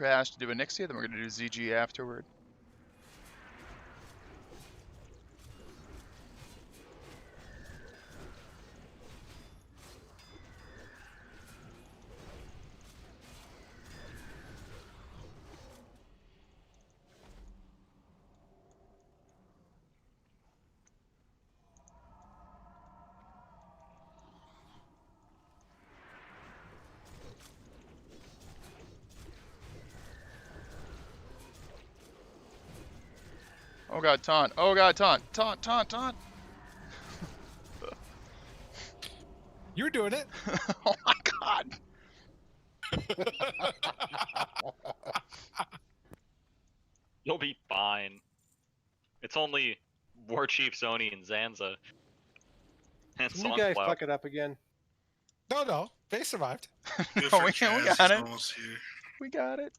Trash to do a Nixie, then we're going to do ZG afterward. Oh god, taunt. Oh god, taunt. Taunt, taunt, taunt. You were doing it. Oh my god. You'll be fine. It's only War Chief Zoni and Zanza. And You guys Sunflower. fuck it up again. No, they survived. No, Good for we Kaz, got he's it. almost here. We got it.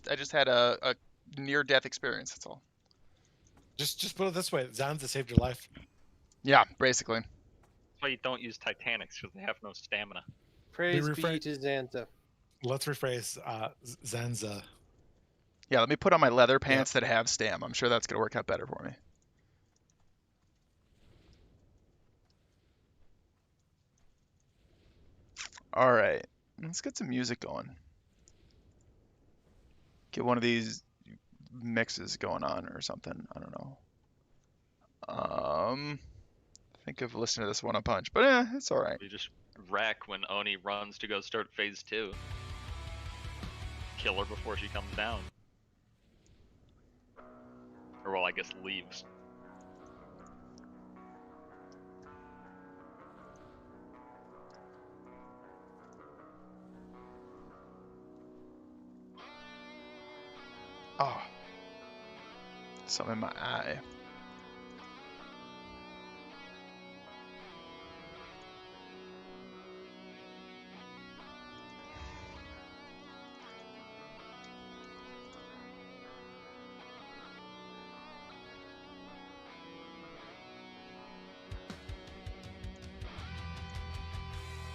I just had a near-death experience, that's all. Just put it this way: Zanza saved your life. Yeah, basically. That's why you don't use Titanics, because they have no stamina. Praise be refrain- to Xantha. Let's rephrase Zanza. Yeah, let me put on my leather pants that have stam. I'm sure that's going to work out better for me. All right, let's get some music going. Get one of these mixes going on or something. I don't know. I think I've listened to this one a bunch, but it's all right. You just wreck when Oni runs to go start phase 2. Kill her before she comes down. Or well, I guess leaves. Oh, something in my eye.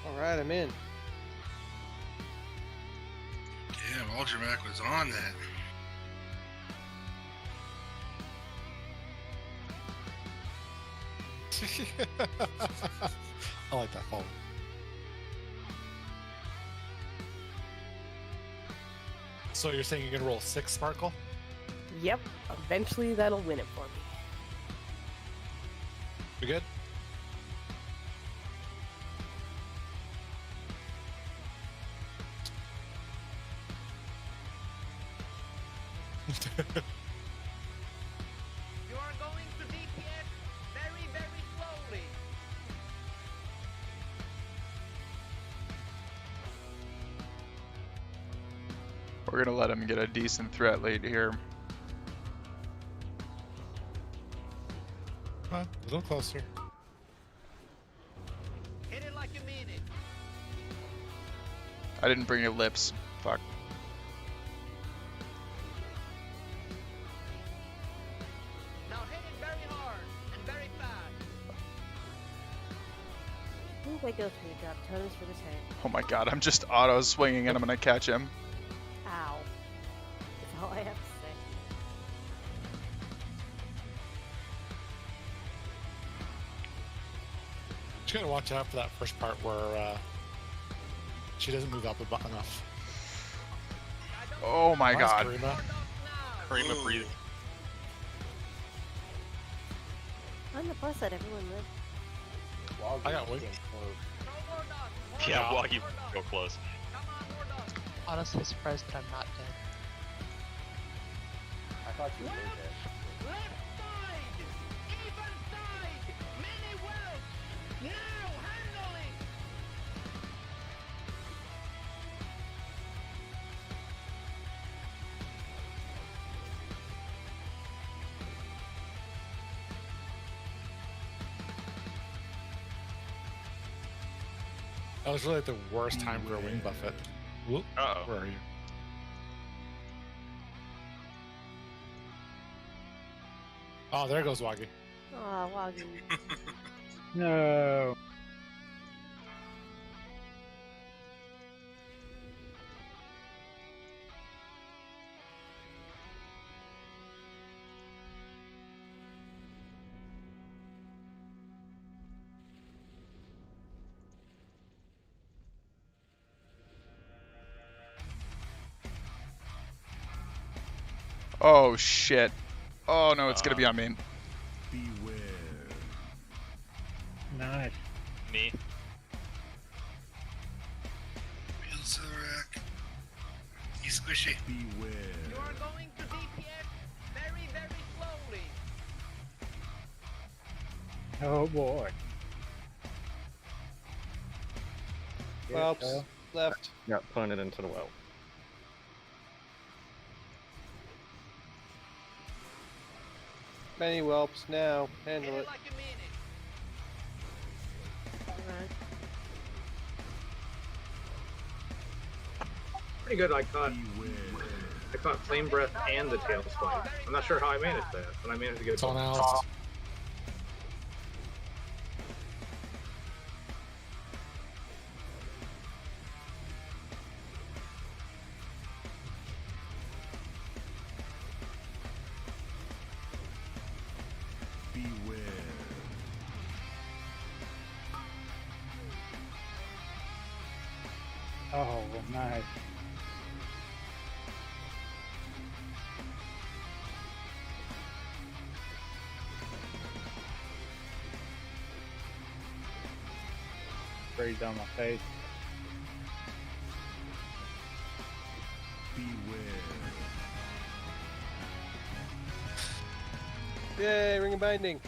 Alright, I'm in. Damn, Ultramac was on that. I like that phone. So you're saying you're gonna roll 6 Sparkle? Yep, eventually that'll win it for me. We good? You are going to DPS very, very slowly. We're gonna let him get a decent threat lead here. Come on, a little closer. Hit it like you mean it. I didn't bring your lips. Fuck. Now hit it very hard and very fast. Ooh, that goes for you, drop totems for this hand. Oh my god, I'm just auto swinging and I'm gonna catch him. Ow. That's all I have to say. Just gotta watch out for that first part where she doesn't move up enough. Oh my Nice, god. Karima. Now. Karima Ooh. breathing. On the plus side, everyone lived. I got one. No more dots. More Yeah, dots, well, you more dots. go close. Come on, more dots. Honestly surprised that I'm not dead. Left side. Even side. Mini welts. Now handling. That was really like the worst time for a wing buffet. Whoop, Uh-oh. where are you? Oh, there goes Waggy. Aw, Wagyu. No. Oh shit. Oh no, it's gonna be on me. Nice. Me. Field Silverac. He's squishy. You are going to DPS very, very slowly. Oh boy. Whelps, left. Got punted into the well. Many whelps now. Hit Handle it it. like a minute. Alright. Pretty good. I caught Flame Breath and the Tail Swipe. I'm not sure how I managed that, but I managed to get it. It's on both. Alice. Oh, nice. Breathed on my face. Yay, ring of binding.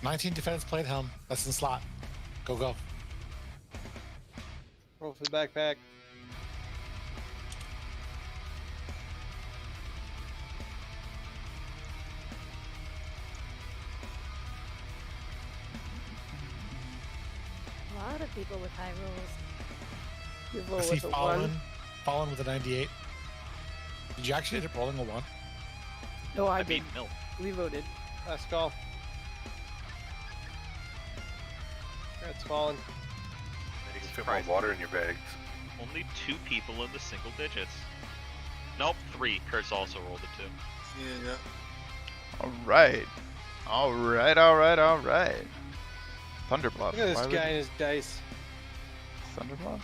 "19 defense, plate helm. That's in slot. Go, go." Roll for the backpack. A lot of people with high rolls. You I roll see with a Fallen. 1. Fallen with a 98. Did you actually end up rolling a 1? No, I I did. beat Mill. We voted. Last call. That's fallen. You can fit more water in your bags. Only 2 people in the single digits. Nope, 3. Kurt's also rolled a 2. Yeah. Alright. Alright. Thunderbluff. Look at this Why would guy you- and his dice. Thunderbluff?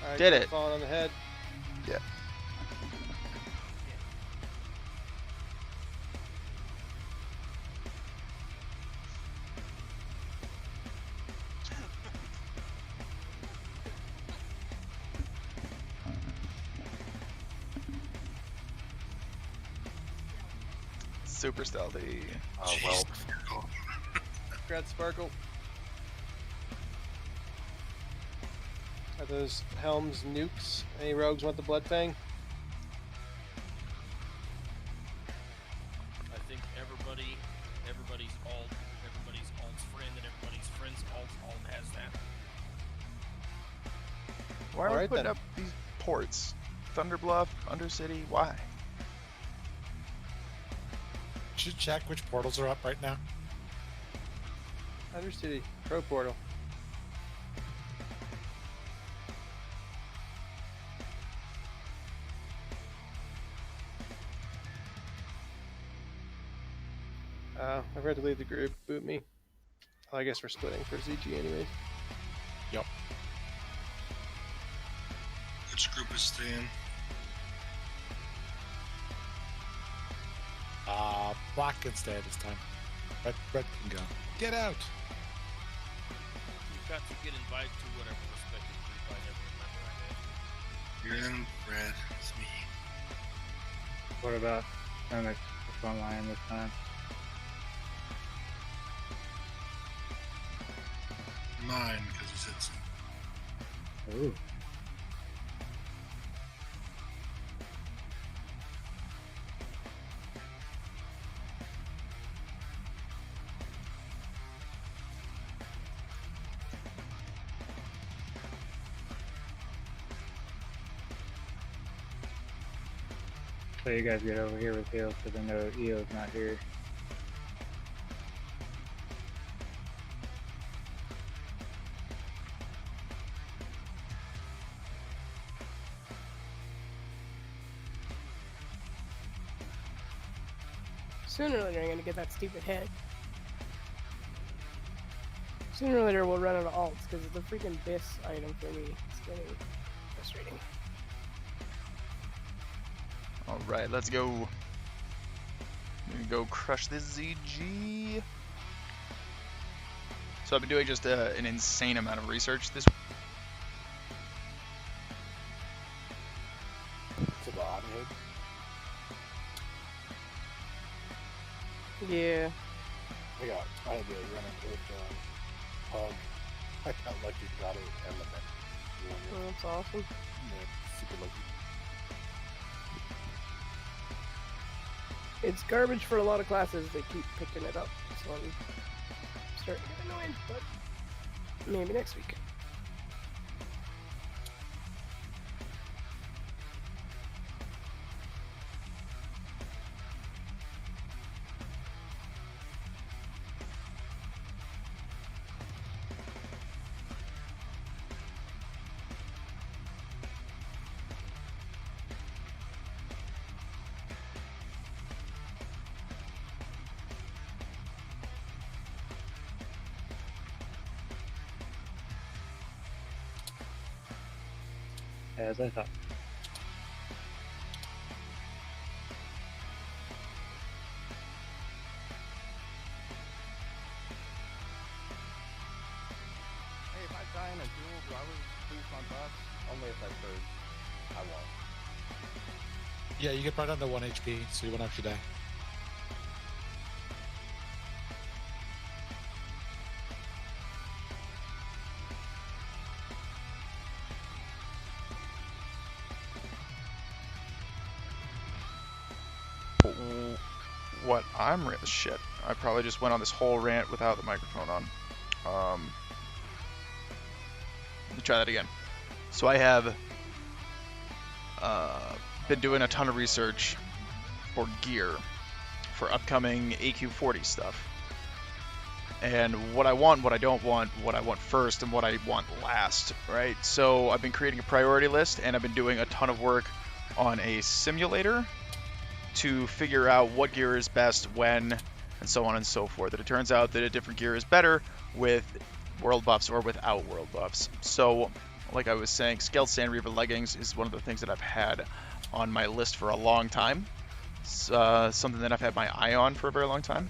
Alright, Did got it. Fallen on the head. Yeah. Super stealthy. Well, Grab Sparkle. Are those helms nukes? Any rogues want the Blood Fang? I think everybody's alt's friend, and everybody's friend's alt has that. Why are we Alright putting then. up these ports? Thunderbluff, Undercity, why? Should check which portals are up right now. Undercity. Pro Portal. I've got to leave the group. Boot me. Well, I guess we're splitting for ZG anyways. Yep. Which group is staying? Black can stay this time. Red can go. Get out! You've got to get invited to whatever respective group I never remember I had. You're in red. It's me. What about Onyx? What's online this time? Mine, because he said so. Ooh. So you guys get over here with Hill because I know EO's not here. Sooner or later, I'm gonna get that stupid head. Sooner or later, we'll run out of alts because it's a freaking BIS item for me. It's getting frustrating. All right, let's go. I'm gonna go crush this ZG. So I've been doing just an insane amount of research this. To the odd head. Yeah. I had to run it with Pug. I got lucky, got it element. Oh, that's awesome. Yeah, super lucky. It's garbage for a lot of classes. They keep picking it up, so I'm starting to get annoyed. But maybe next week. As I thought. Hey, if I die in a duel, do I lose my buff? Only if I purge. I won't. Yeah, you get brought down to 1 HP, so you won't actually die. What I'm shit. I probably just went on this whole rant without the microphone on. Let me try that again. So I have been doing a ton of research for gear for upcoming AQ40 stuff. And what I want, what I don't want, what I want first, and what I want last, right? So I've been creating a priority list, and I've been doing a ton of work on a simulator to figure out what gear is best when, and so on and so forth. And it turns out that a different gear is better with world buffs or without world buffs. So, like I was saying, Scaled Sand Reaver leggings is one of the things that I've had on my list for a long time. It's something that I've had my eye on for a very long time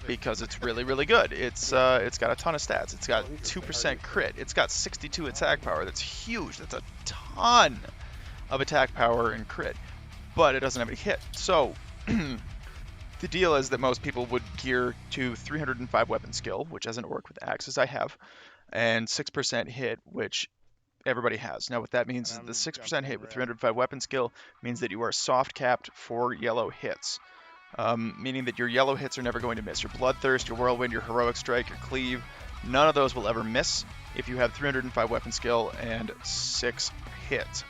because it's really, really good. It's got a ton of stats. It's got 2% crit. It's got 62 attack power. That's huge. That's a ton of attack power and crit. But it doesn't have any hit. So the deal is that most people would gear to 305 weapon skill, which as an orc with axes I have, and 6% hit, which everybody has. Now what that means is the 6% hit with 305 weapon skill means that you are soft capped for yellow hits. Meaning that your yellow hits are never going to miss. Your Bloodthirst, your Whirlwind, your Heroic Strike, your Cleave, none of those will ever miss if you have 305 weapon skill and 6 hit.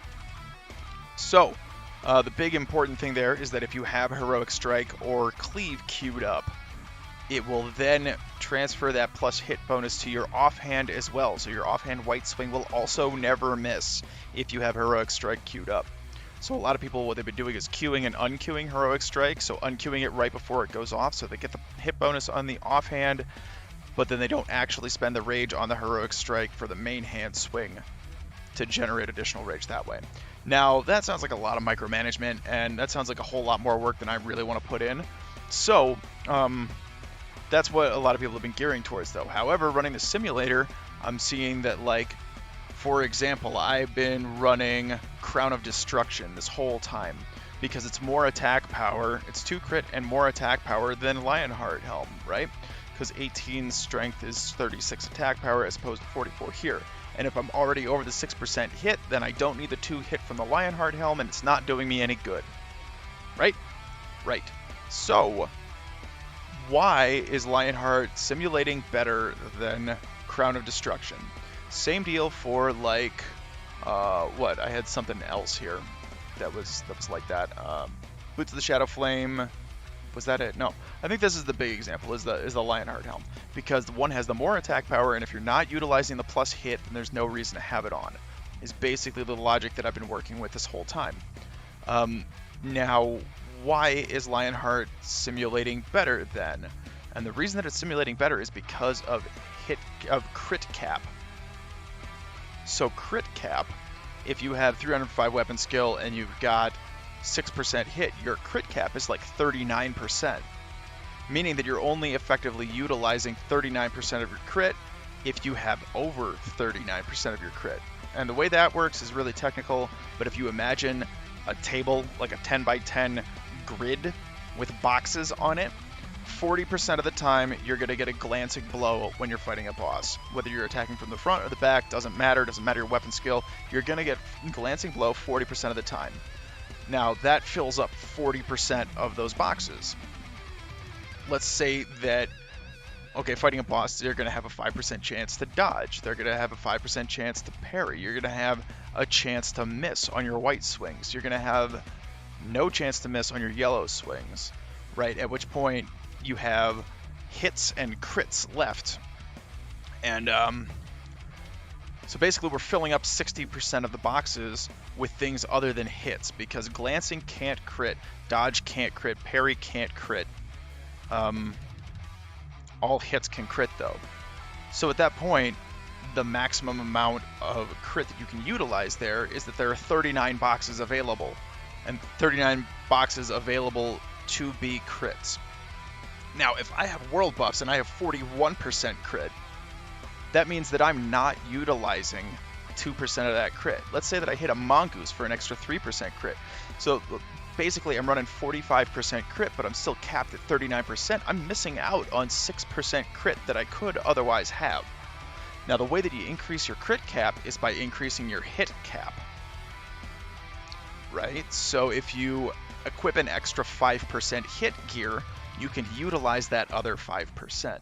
So the big important thing there is that if you have Heroic Strike or Cleave queued up, it will then transfer that plus hit bonus to your offhand as well. So your offhand White Swing will also never miss if you have Heroic Strike queued up. So a lot of people, what they've been doing is queuing and unqueuing Heroic Strike, so unqueuing it right before it goes off, so they get the hit bonus on the offhand, but then they don't actually spend the rage on the Heroic Strike for the main hand swing to generate additional rage that way. Now, that sounds like a lot of micromanagement, and that sounds like a whole lot more work than I really want to put in. So, that's what a lot of people have been gearing towards, though. However, running the simulator, I'm seeing that, like, for example, I've been running Crown of Destruction this whole time, because it's more attack power, it's 2 crit and more attack power than Lionheart Helm, right? Because 18 strength is 36 attack power as opposed to 44 here. And if I'm already over the 6% hit, then I don't need the 2 hit from the Lionheart Helm, and it's not doing me any good. Right? Right. So, why is Lionheart simulating better than Crown of Destruction? Same deal for, like, what? I had something else here that was like that. Boots of the Shadow Flame. Was that it? No. I think this is the big example, is the Lionheart Helm. Because the one has the more attack power, and if you're not utilizing the plus hit, then there's no reason to have it on. Is basically the logic that I've been working with this whole time. Now, why is Lionheart simulating better then? And the reason that it's simulating better is because of crit cap. So crit cap, if you have 305 weapon skill and you've got 6% hit, your crit cap is like 39%, meaning that you're only effectively utilizing 39% of your crit if you have over 39% of your crit. And the way that works is really technical, but if you imagine a table, like a 10 by 10 grid with boxes on it, 40% of the time you're going to get a glancing blow when you're fighting a boss. Whether you're attacking from the front or the back, doesn't matter your weapon skill, you're going to get glancing blow 40% of the time. Now that fills up 40% of those boxes. Let's say that, okay, fighting a boss, they're going to have a 5% chance to dodge. They're going to have a 5% chance to parry. You're going to have a chance to miss on your white swings. You're going to have no chance to miss on your yellow swings, right? At which point you have hits and crits left. And so basically we're filling up 60% of the boxes with things other than hits, because glancing can't crit, dodge can't crit, parry can't crit. All hits can crit though. So at that point, the maximum amount of crit that you can utilize there is that there are 39 boxes available, and 39 boxes available to be crits. Now, if I have world buffs and I have 41% crit, that means that I'm not utilizing 2% of that crit. Let's say that I hit a mongoose for an extra 3% crit. So basically I'm running 45% crit, but I'm still capped at 39%. I'm missing out on 6% crit that I could otherwise have. Now, the way that you increase your crit cap is by increasing your hit cap, right? So if you equip an extra 5% hit gear, you can utilize that other 5%.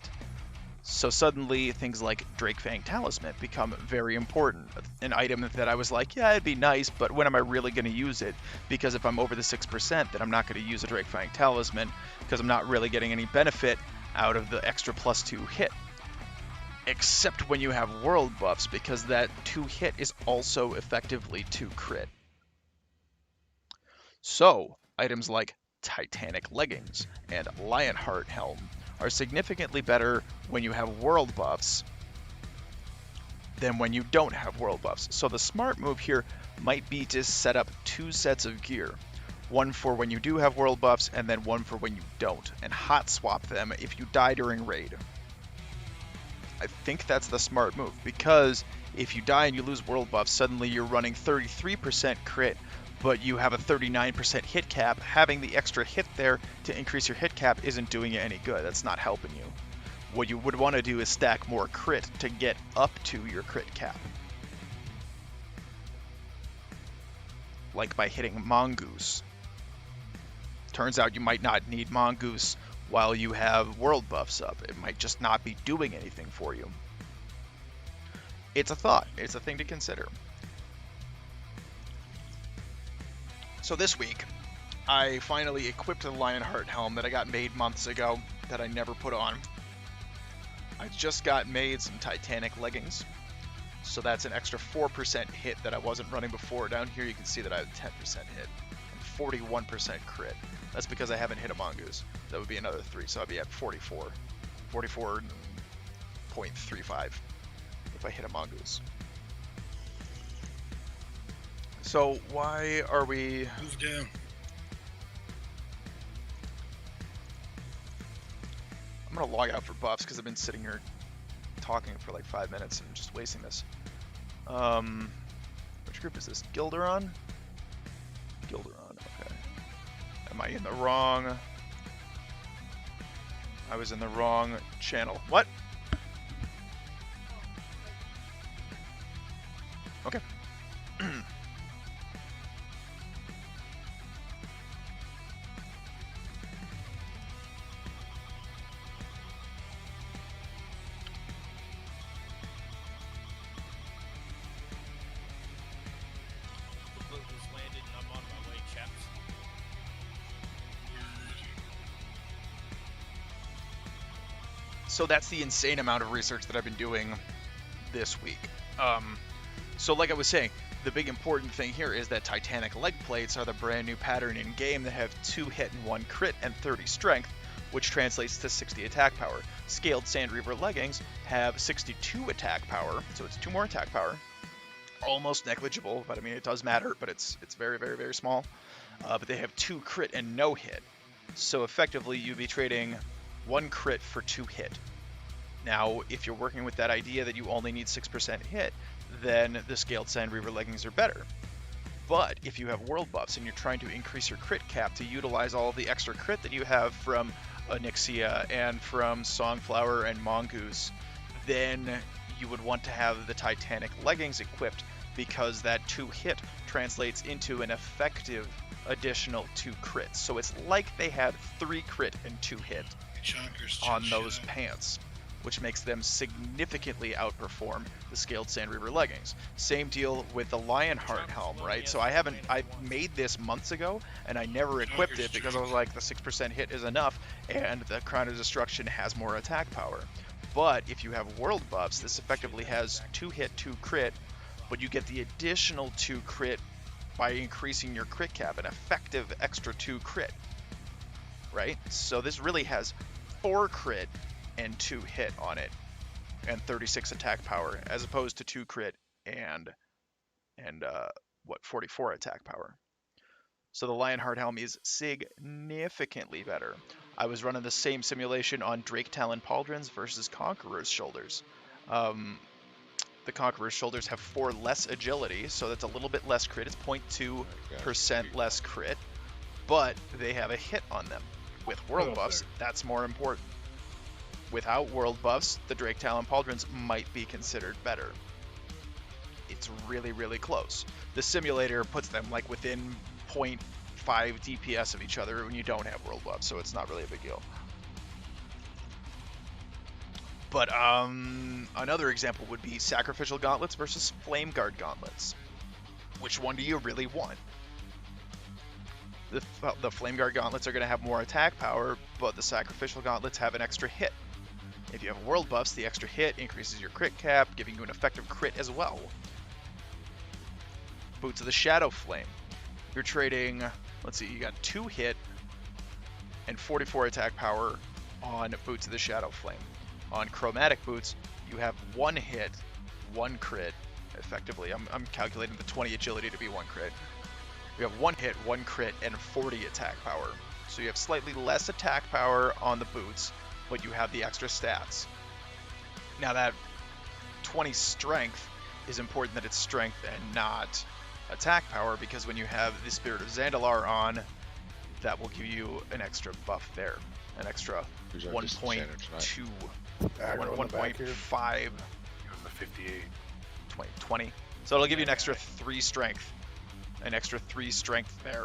So suddenly things like Drakefang Talisman become very important. An item that I was like, yeah, it'd be nice, but when am I really going to use it? Because if I'm over the 6%, then I'm not going to use a Drakefang Talisman, because I'm not really getting any benefit out of the extra +2 hit. Except when you have world buffs, because that 2 hit is also effectively 2 crit. So, items like Titanic Leggings and Lionheart Helm are significantly better when you have world buffs than when you don't have world buffs. So the smart move here might be to set up 2 sets of gear. One for when you do have world buffs, and then one for when you don't, and hot swap them if you die during raid. I think that's the smart move, because if you die and you lose world buffs, suddenly you're running 33% crit, but you have a 39% hit cap. Having the extra hit there to increase your hit cap isn't doing you any good. That's not helping you. What you would want to do is stack more crit to get up to your crit cap. Like by hitting Mongoose. Turns out you might not need Mongoose while you have world buffs up. It might just not be doing anything for you. It's a thought. It's a thing to consider. So this week, I finally equipped the Lionheart Helm that I got made months ago that I never put on. I just got made some Titanic Leggings, so that's an extra 4% hit that I wasn't running before. Down here you can see that I have 10% hit and 41% crit. That's because I haven't hit a mongoose. That would be another 3, so I'd be at 44.35 if I hit a mongoose. So why are we... Move down. I'm going to log out for buffs because I've been sitting here talking for like 5 minutes and just wasting this. Which group is this? Gilderon? Gilderon, okay. Am I in the wrong... I was in the wrong channel. What? Okay. So that's the insane amount of research that I've been doing this week. So like I was saying, the big important thing here is that Titanic leg plates are the brand new pattern in game that have 2 hit and 1 crit and 30 strength, which translates to 60 attack power. Scaled Sand Reaver leggings have 62 attack power, so it's 2 more attack power. Almost negligible, but I mean it does matter, but it's very, very, very small. But they have 2 crit and no hit. So effectively you'd be trading 1 crit for 2 hit. Now, if you're working with that idea that you only need 6% hit, then the Scaled Sand Reaver leggings are better. But if you have world buffs and you're trying to increase your crit cap to utilize all of the extra crit that you have from Onyxia and from Songflower and Mongoose, then you would want to have the Titanic leggings equipped, because that 2 hit translates into an effective additional 2 crits. So it's like they had 3 crit and 2 hit on those pants, which makes them significantly outperform the Scaled Sand Reaver leggings. Same deal with the Lionheart helm, right? So I made this months ago, and I never equipped it because I was like, the 6% hit is enough, and the Crown of Destruction has more attack power. But if you have world buffs, this effectively has 2 hit, 2 crit, but you get the additional 2 crit by increasing your crit cap, an effective extra 2 crit, right? So this really has 4 crit and 2 hit on it, and 36 attack power, as opposed to 2 crit and 44 attack power. So the Lionheart helm is significantly better. I was running the same simulation on Drake Talon Pauldrons versus Conqueror's Shoulders. The Conqueror's Shoulders have 4 less agility, so that's a little bit less crit. It's 0.2% less crit, but they have a hit on them. With world buffs, that's more important. Without world buffs, the Drake Talon Pauldrons might be considered better. It's really, really close. The simulator puts them like within 0.5 DPS of each other when you don't have world buffs, so it's not really a big deal. But another example would be Sacrificial Gauntlets versus Flame Guard Gauntlets. Which one do you really want? The Flame Guard Gauntlets are going to have more attack power, but the Sacrificial Gauntlets have an extra hit. If you have world buffs, the extra hit increases your crit cap, giving you an effective crit as well. Boots of the Shadow Flame. You're trading, let's see, you got 2 hit and 44 attack power on Boots of the Shadow Flame. On Chromatic Boots, you have 1 hit, 1 crit, effectively. I'm calculating the 20 agility to be 1 crit. You have 1 hit, 1 crit, and 40 attack power. So you have slightly less attack power on the boots, but you have the extra stats. Now that 20 strength is important that it's strength and not attack power, because when you have the Spirit of Zandalar on, that will give you an extra buff there. An extra 1.2, 1.5, 58. 20. So it'll give you an extra 3 strength. An extra 3 strength there,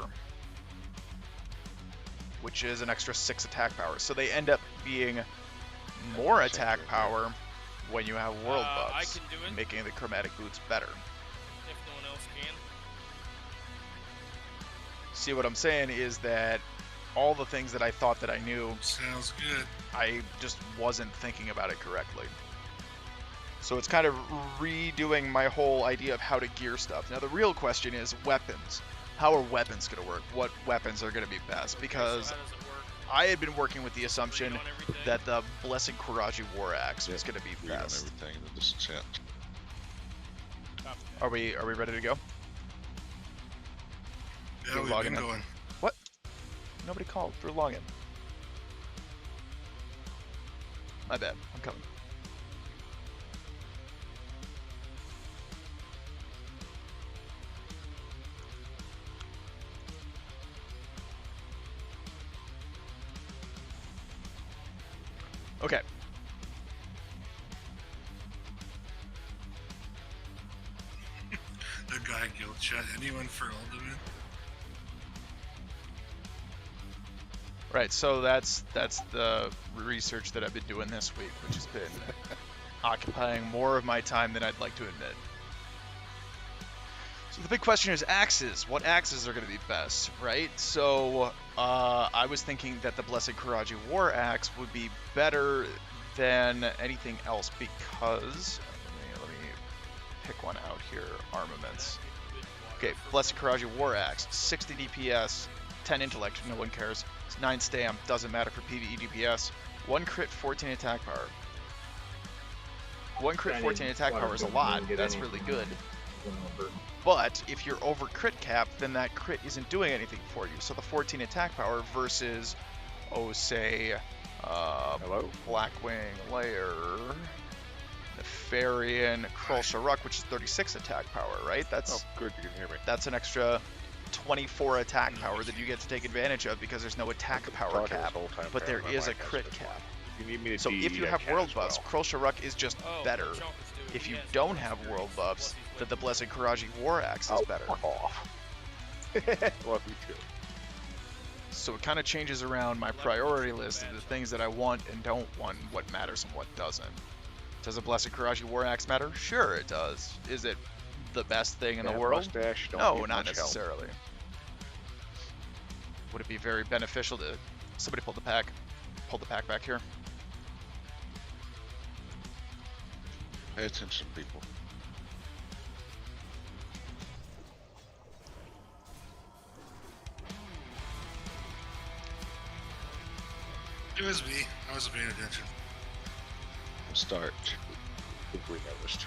which is an extra 6 attack power. So they end up being more attack power when you have world buffs, making the Chromatic Boots better. If no one else can. See, what I'm saying is that all the things that I thought that I knew, sounds good, I just wasn't thinking about it correctly. So it's kind of redoing my whole idea of how to gear stuff. Now the real question is weapons. How are weapons going to work? What weapons are going to be best? Because I had been working with the assumption that the Blessed Kuraji War Axe was going to be best. Are we ready to go? Yeah, we've been going. What? Nobody called for login. My bad. I'm coming. Okay. The guy guild chat. Anyone for ultimate? Right, so that's the research that I've been doing this week, which has been occupying more of my time than I'd like to admit. So the big question is axes. What axes are going to be best, right? So I was thinking that the Blessed Kuraji War Axe would be better than anything else because, let me pick one out here, armaments. Okay, Blessed Karaji War Axe, 60 DPS, 10 intellect, no one cares. 9 stam, doesn't matter for PvE DPS. 1 crit, 14 attack power. 1 crit, 14 attack power is a lot. That's really good. But if you're over crit cap, then that crit isn't doing anything for you. So the 14 attack power versus, oh, say, Blackwing Lair, Nefarian, Krull Sharuk, which is 36 attack power, right? That's good. You can hear me. That's an extra 24 attack power that you get to take advantage of because there's no attack power cap, but there is a crit cap. You need me to So if you have world buffs, Krull Sharuk is just better. If you don't have world buffs, then the Blessed Karaji War Axe is better. Fuck off. Love you too. So it kind of changes around my priority list of the things that I want and don't want, and what matters and what doesn't. Does a Blessed Karaji War Axe matter? Sure it does. Is it the best thing in the world? No, not necessarily. Would it be very beneficial to... Somebody pull the pack. Pull the pack back here. Pay attention, people. It was me. I wasn't paying attention. Start. I think we noticed.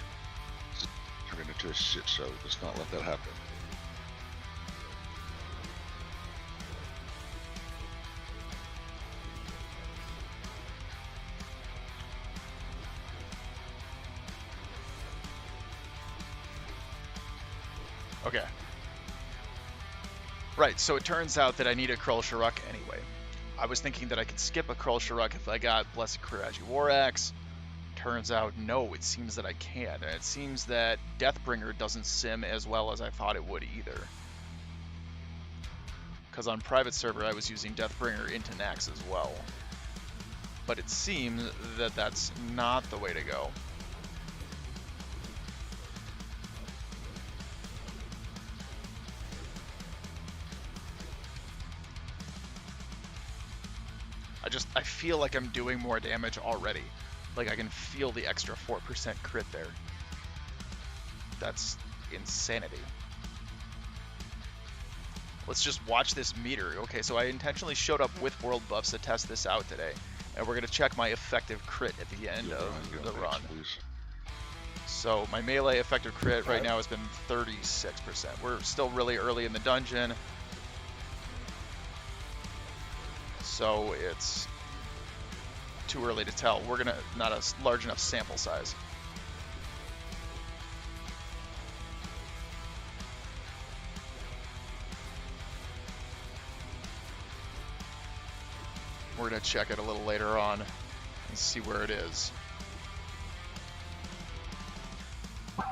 Turn it into a shit show. Let's not let that happen. Okay. Right, so it turns out that I need a Krull Sharuk anyway. I was thinking that I could skip a Krull Sharuk if I got Blessed Karaji War Axe. Turns out, no, it seems that I can't. And it seems that Deathbringer doesn't sim as well as I thought it would either. Because on private server I was using Deathbringer into Nax as well. But it seems that that's not the way to go. I feel like I'm doing more damage already. Like I can feel the extra 4% crit there. That's insanity. Let's just watch this meter. Okay, so I intentionally showed up with world buffs to test this out today. And we're gonna check my effective crit at the end of the run. So my melee effective crit right now has been 36%. We're still really early in the dungeon. So it's too early to tell. We're gonna not a large enough sample size. We're gonna check it a little later on and see where it is.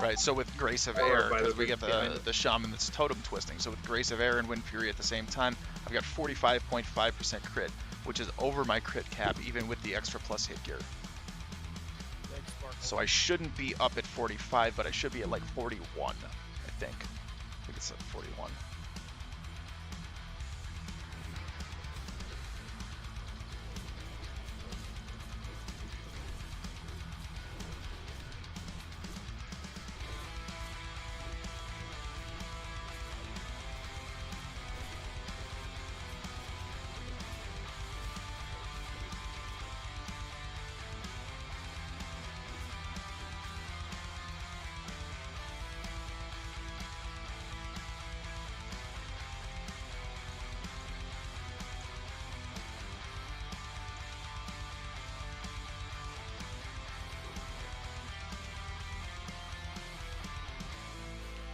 Right, so with Grace of Air, because we get the Shaman that's totem twisting, so with Grace of Air and Wind Fury at the same time, I've got 45.5% crit, which is over my crit cap, even with the extra plus hit gear. So I shouldn't be up at 45, but I should be at like 41, I think. I think it's at 41.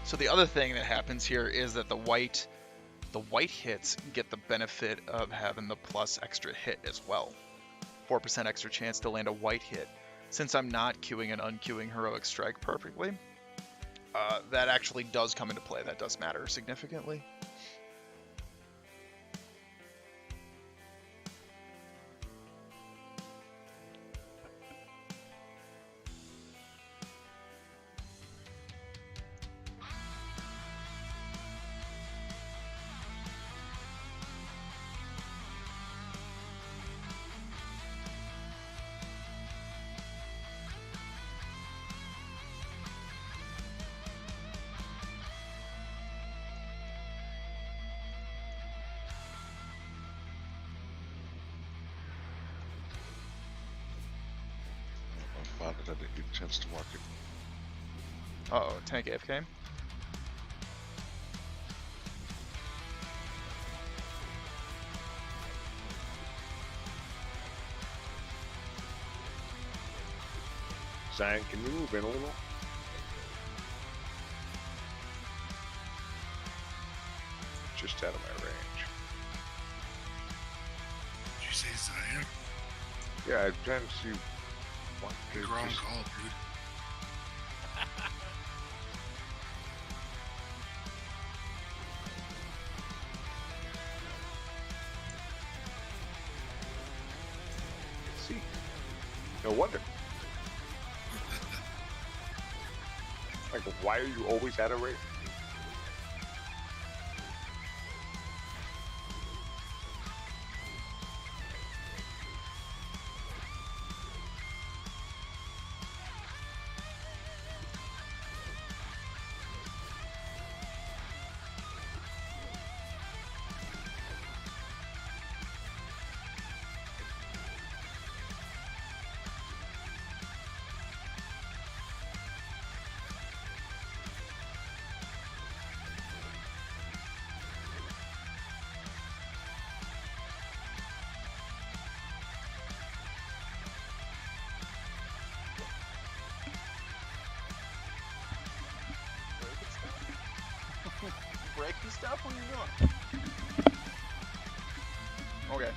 So the other thing that happens here is that the white hits get the benefit of having the plus extra hit as well. 4% extra chance to land a white hit. Since I'm not queuing and unqueuing Heroic Strike perfectly, that actually does come into play. That does matter significantly. I didn't get a chance to mark it. Uh-oh, tank AFK. Zion, can you move in a little? Just out of my range. Did you say Zion? Yeah, I'm trying to see. What You're on call, dude. See. No wonder. Like, why are you always out of range? Breaking stuff? What are you doing? Okay.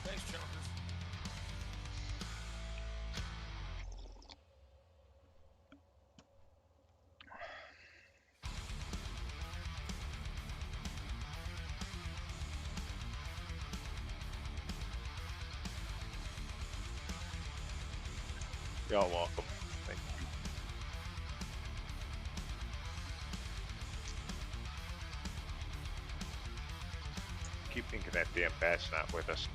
Thanks, Chompers. Y'all welcome. Thank you. Keep thinking that damn bat's not with us.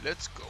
Let's go.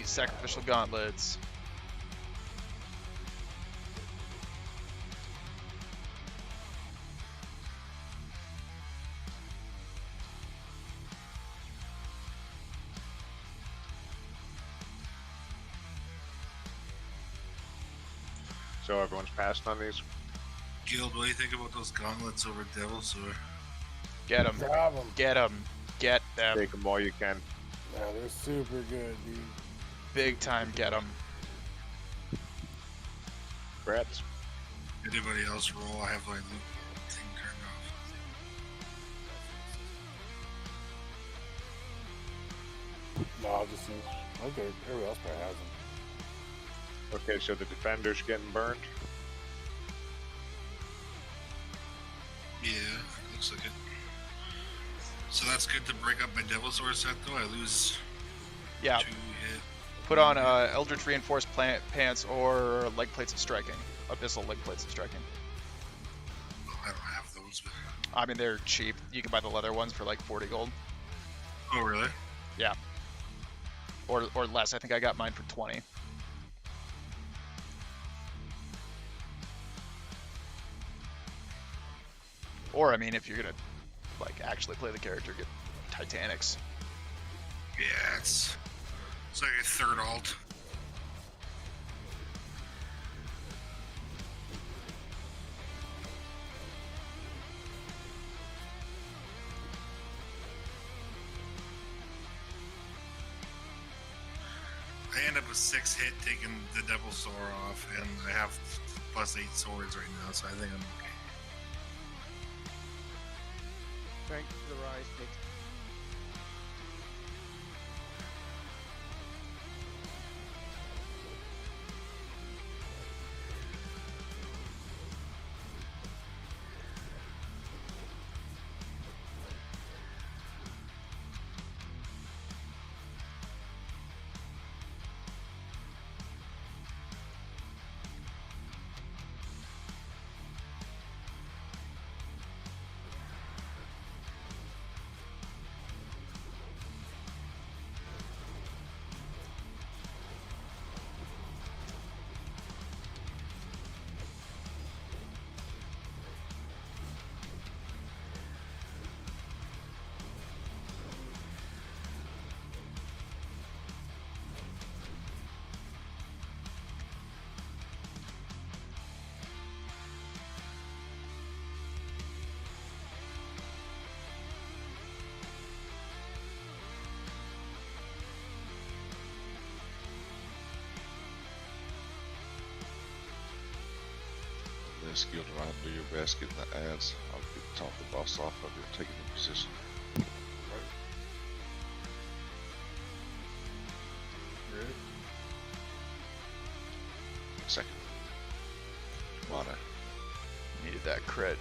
sacrificial gauntlets. So everyone's passed on these? Guild, what do you think about those gauntlets over Devil's Sword? Get them. Grab 'em. Get them. Get them. Take them while you can. Yeah, they're super good, dude. Big time get them. Brett? Anybody else roll? I have my loot thing turned off. No, just okay. Everybody else probably has them. Okay, so the defender's getting burned. Yeah, looks like it. So that's good to break up my Devil's Sword set, though. I lose Yeah. 2 hit. Put on Eldritch Reinforced Pants or Leg Plates of Striking. Abyssal Leg Plates of Striking. Oh, I don't have those, but... I mean, they're cheap. You can buy the leather ones for like 40 gold. Oh, really? Yeah. Or less. I think I got mine for 20. Or, I mean, if you're gonna, like, actually play the character, get Titanics. Yeah, it's like a third alt. I end up with 6 hit taking the Devil's Sword off, and I have +8 swords right now, so I think I'm okay. Strength to the rise takes. Guild around, do your best getting the ads. I'll get top the boss off of you, taking the position. Ready? Second. Mana. Needed that crit.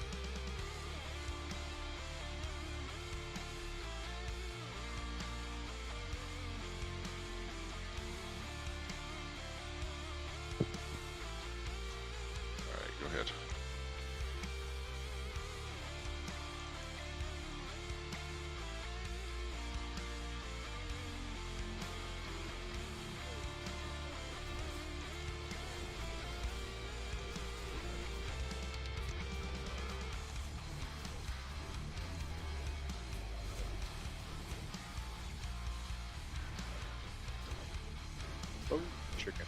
Alright, go ahead. Oh, chicken.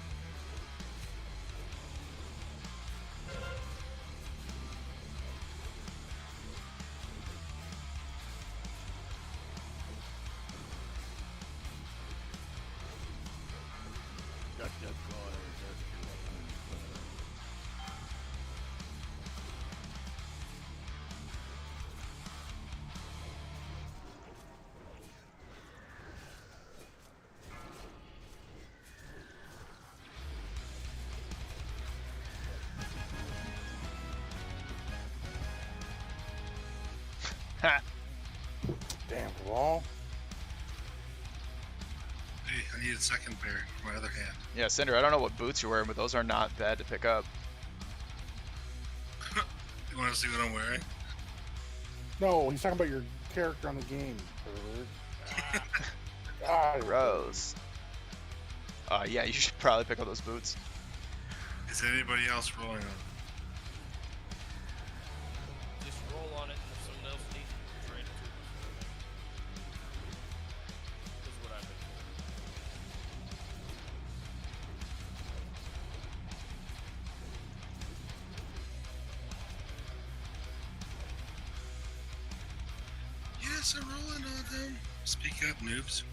Ha! Damn, wall. Hey, I need a second pair for my other hand. Yeah, Cinder, I don't know what boots you're wearing, but those are not bad to pick up. You want to see what I'm wearing? No, he's talking about your character on the game. God, Gross. Yeah, you should probably pick up those boots. Is anybody else rolling on? Just roll on it, and if someone else needs it, trade it to them. Is what I've been told. Yes, I'm rolling on them. Speak up, noobs.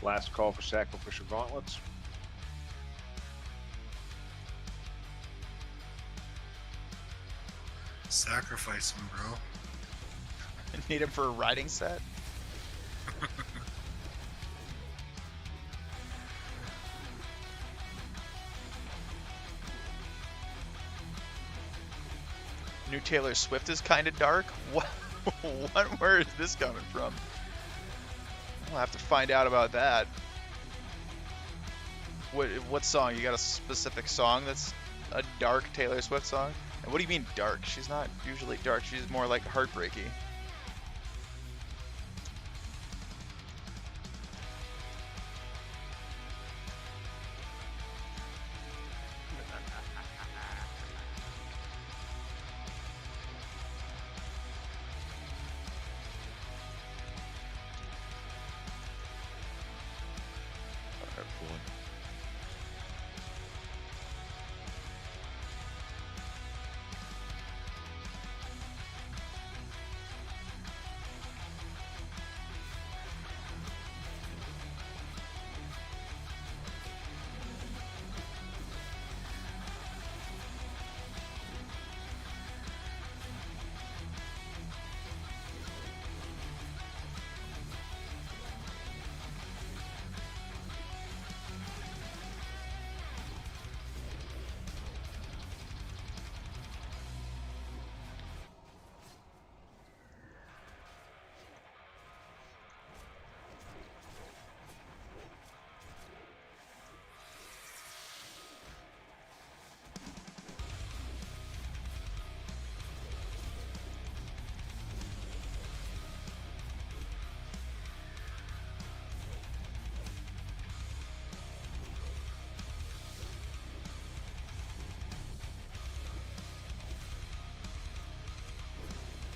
Last call for sacrificial gauntlets. Sacrifice him, bro. Need him for a riding set? New Taylor Swift is kind of dark? What? Where is this coming from? We'll have to find out about that. What song? You got a specific song that's a dark Taylor Swift song? And what do you mean dark? She's not usually dark. She's more like heartbreaky.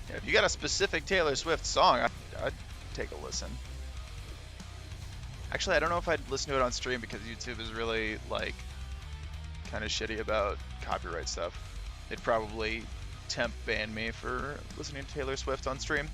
If you got a specific Taylor Swift song, I'd take a listen. Actually, I don't know if I'd listen to it on stream because YouTube is really, like, kind of shitty about copyright stuff. They'd probably temp ban me for listening to Taylor Swift on stream.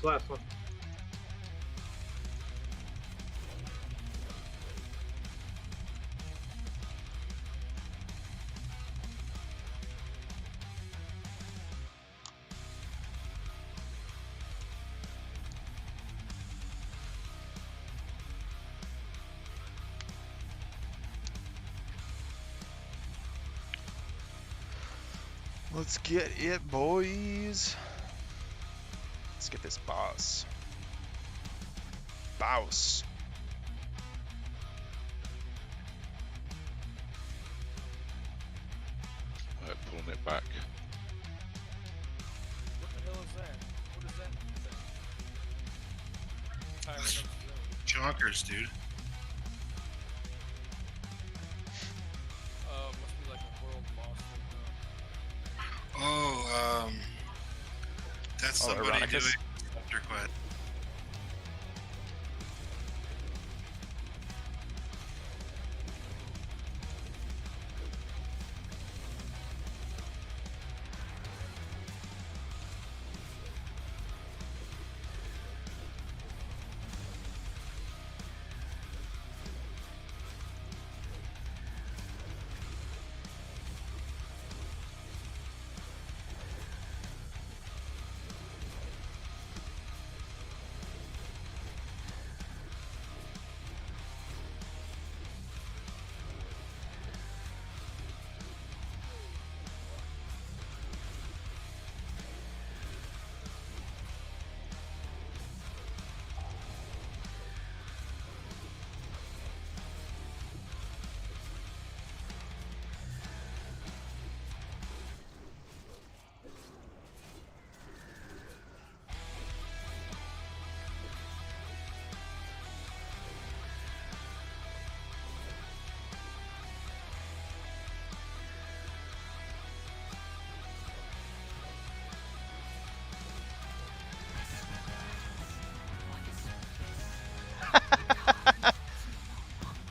Last one. Let's get it, boys. Let's get this boss. Boss. Alright, pulling it back. What the hell is that? What is that thing? Tyrant of the Zone. Chonkers, dude. Must be like a world boss thing. Oh, that's Oh, somebody Ironicus. doing After Quest.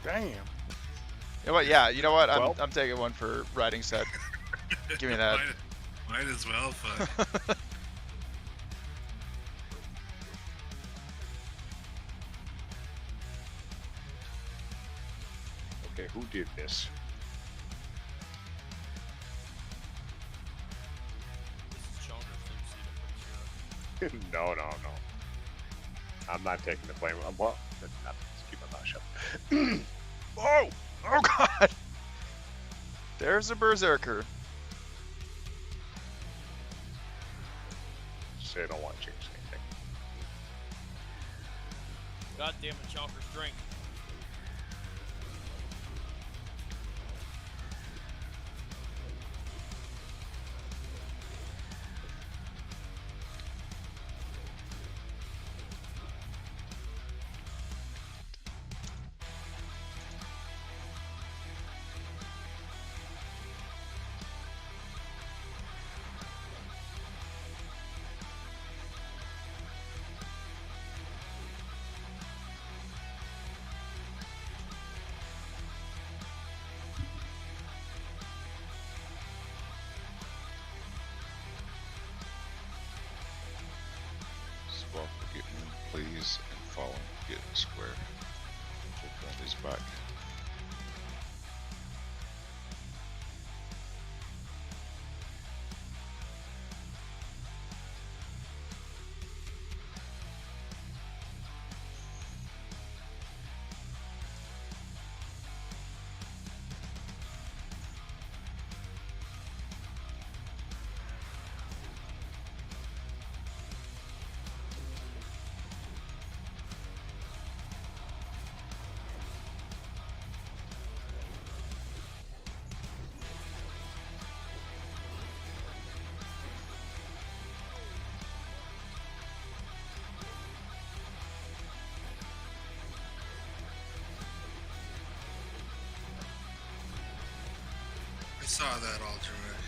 Damn. You know what? Yeah, you know what? Well. I'm taking one for riding set. Give me that. Might as well, fuck. Okay, who did this? This is Chalker's thing, so I'm pretty sure. No. I'm not taking the blame. Well, not, let's keep my mouth shut. Whoa! Oh god! There's a berserker. Say I don't want to change anything. God damn it, Chalker's drink. Swap for getting in, please, and follow. Get square. Take one of these back. I saw that alter right.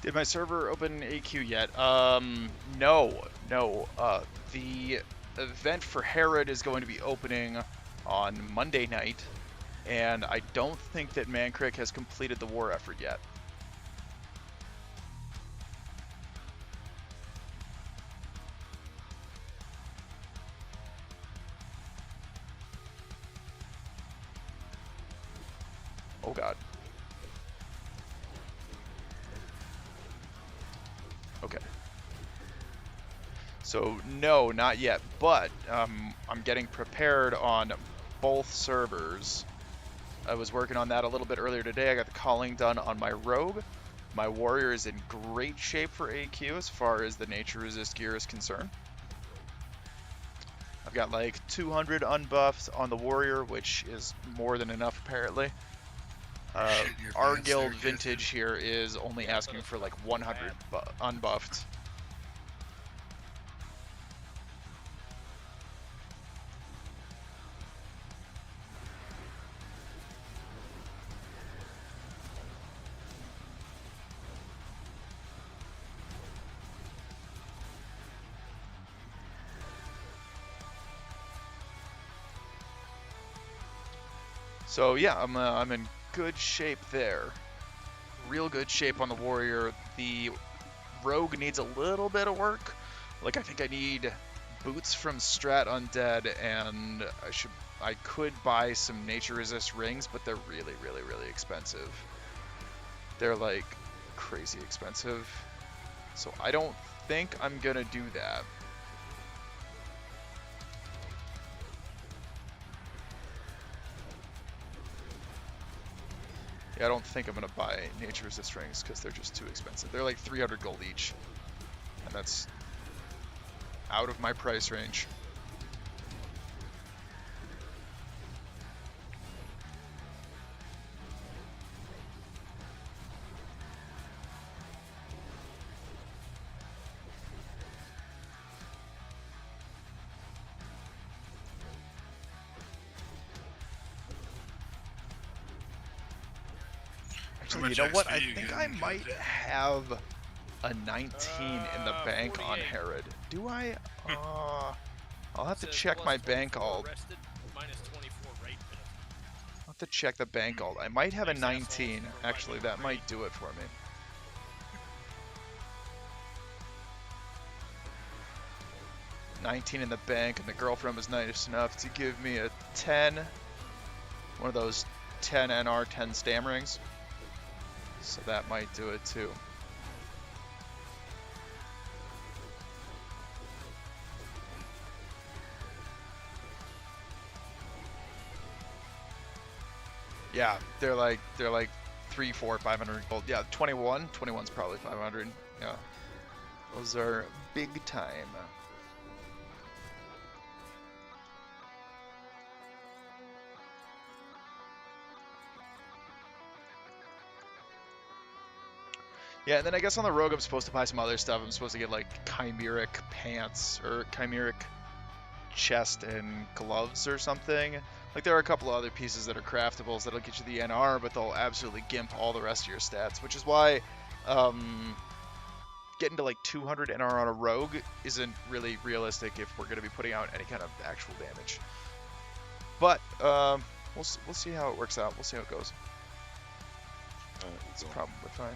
Did my server open AQ yet? No. The event for Herod is going to be opening on Monday night, and I don't think that Mankrik has completed the war effort yet. Oh god. Okay. So no, not yet, but I'm getting prepared on both servers. I was working on that a little bit earlier today. I got the calling done on my rogue. My warrior is in great shape for AQ as far as the nature resist gear is concerned. I've got like 200 unbuffed on the warrior, which is more than enough apparently. Our guild vintage here is only asking for like 100 unbuffed. So yeah, I'm in good shape there. Real good shape on the warrior. The rogue needs a little bit of work. Like I think I need boots from Strat Undead, and I could buy some nature resist rings, but they're really expensive. They're like crazy expensive. So I don't think I'm gonna do that. I don't think I'm going to buy nature resist rings because they're just too expensive. They're like 300 gold each, and that's out of my price range. You know what? I think I might have a 19 in the bank on Herod. Do I? I'll have to check my bank alt. I'll have to check the bank alt. I might have a 19. Actually, that might do it for me. $19 in the bank, and the girlfriend was nice enough to give me a 10. One of those 10 NR 10 stam rings. So that might do it too. Yeah, they're like 3, 4, 500 gold. Yeah, 21's probably 500. Yeah, those are big time. Yeah, and then I guess on the rogue I'm supposed to buy some other stuff. I'm supposed to get like chimeric pants or chimeric chest and gloves or something. Like there are a couple of other pieces that are craftables that'll get you the NR, but they'll absolutely gimp all the rest of your stats, which is why getting to like 200 NR on a rogue isn't really realistic if we're going to be putting out any kind of actual damage. But we'll see how it works out. We'll see how it goes. It's probably fine.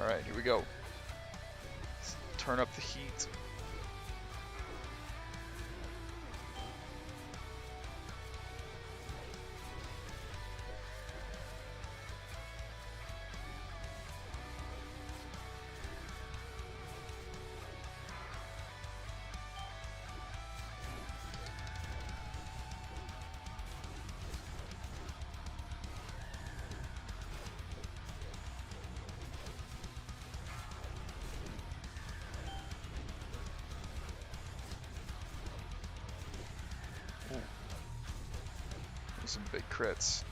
Alright, here we go. Let's turn up the heat. Some big crits.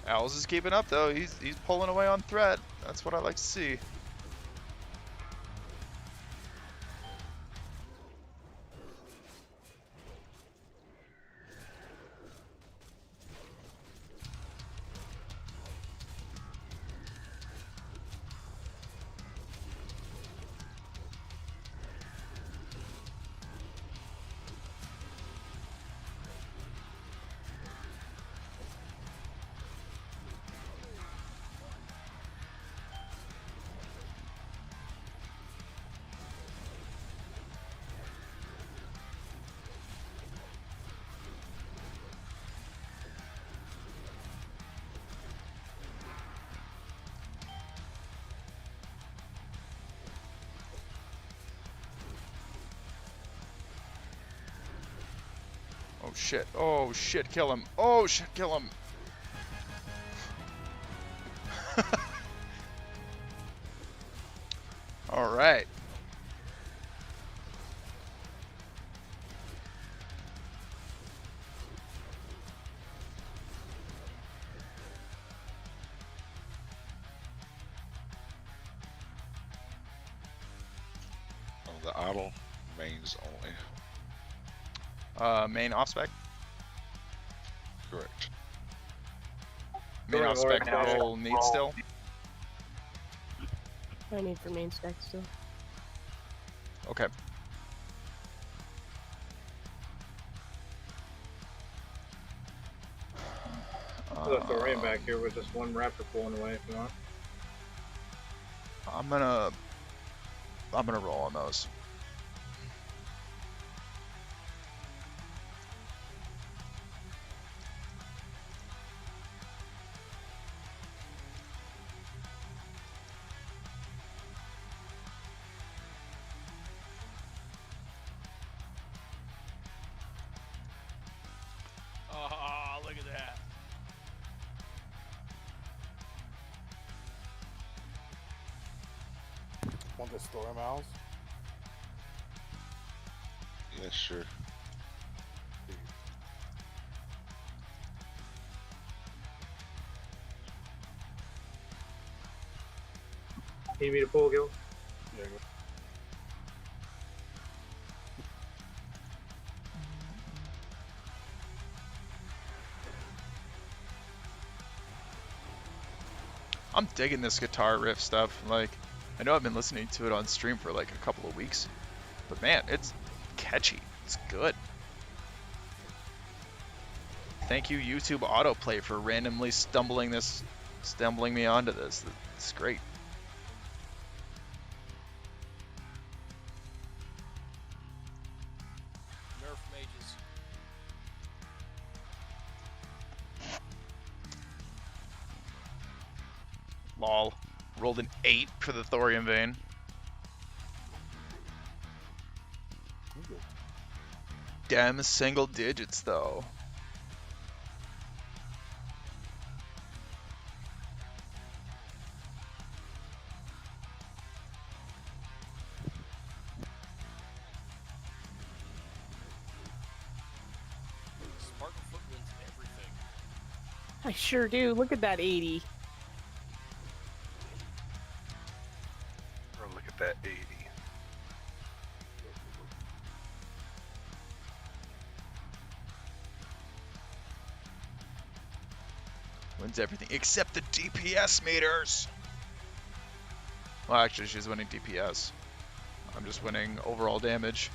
Owls is keeping up though. He's pulling away on threat. That's what I like to see. Oh shit, oh shit, kill him. Oh shit, kill him. Alright. Oh, the idle mains only. Main off spec. Correct. Main off spec roll need still. I need for main spec still. Okay. The Thorium back here with just one raptor pulling away if you want. I'm gonna roll on those. Oh, look at that. Want the storm owls? Yeah, sure. Need me to pull, Gil? Yeah. I'm digging this guitar riff stuff. Like, I know I've been listening to it on stream for like a couple of weeks, but man, it's catchy. It's good. Thank you, YouTube Autoplay, for randomly stumbling me onto this. It's great. Nerf mages. Lol. Rolled an 8 for the Thorium Vein. Damn single digits though. Spartan Foot wins everything. I sure do. Look at that 80. Or look at that 80. Wins everything except the DPS meters. Well, actually, she's winning DPS. I'm just winning overall damage.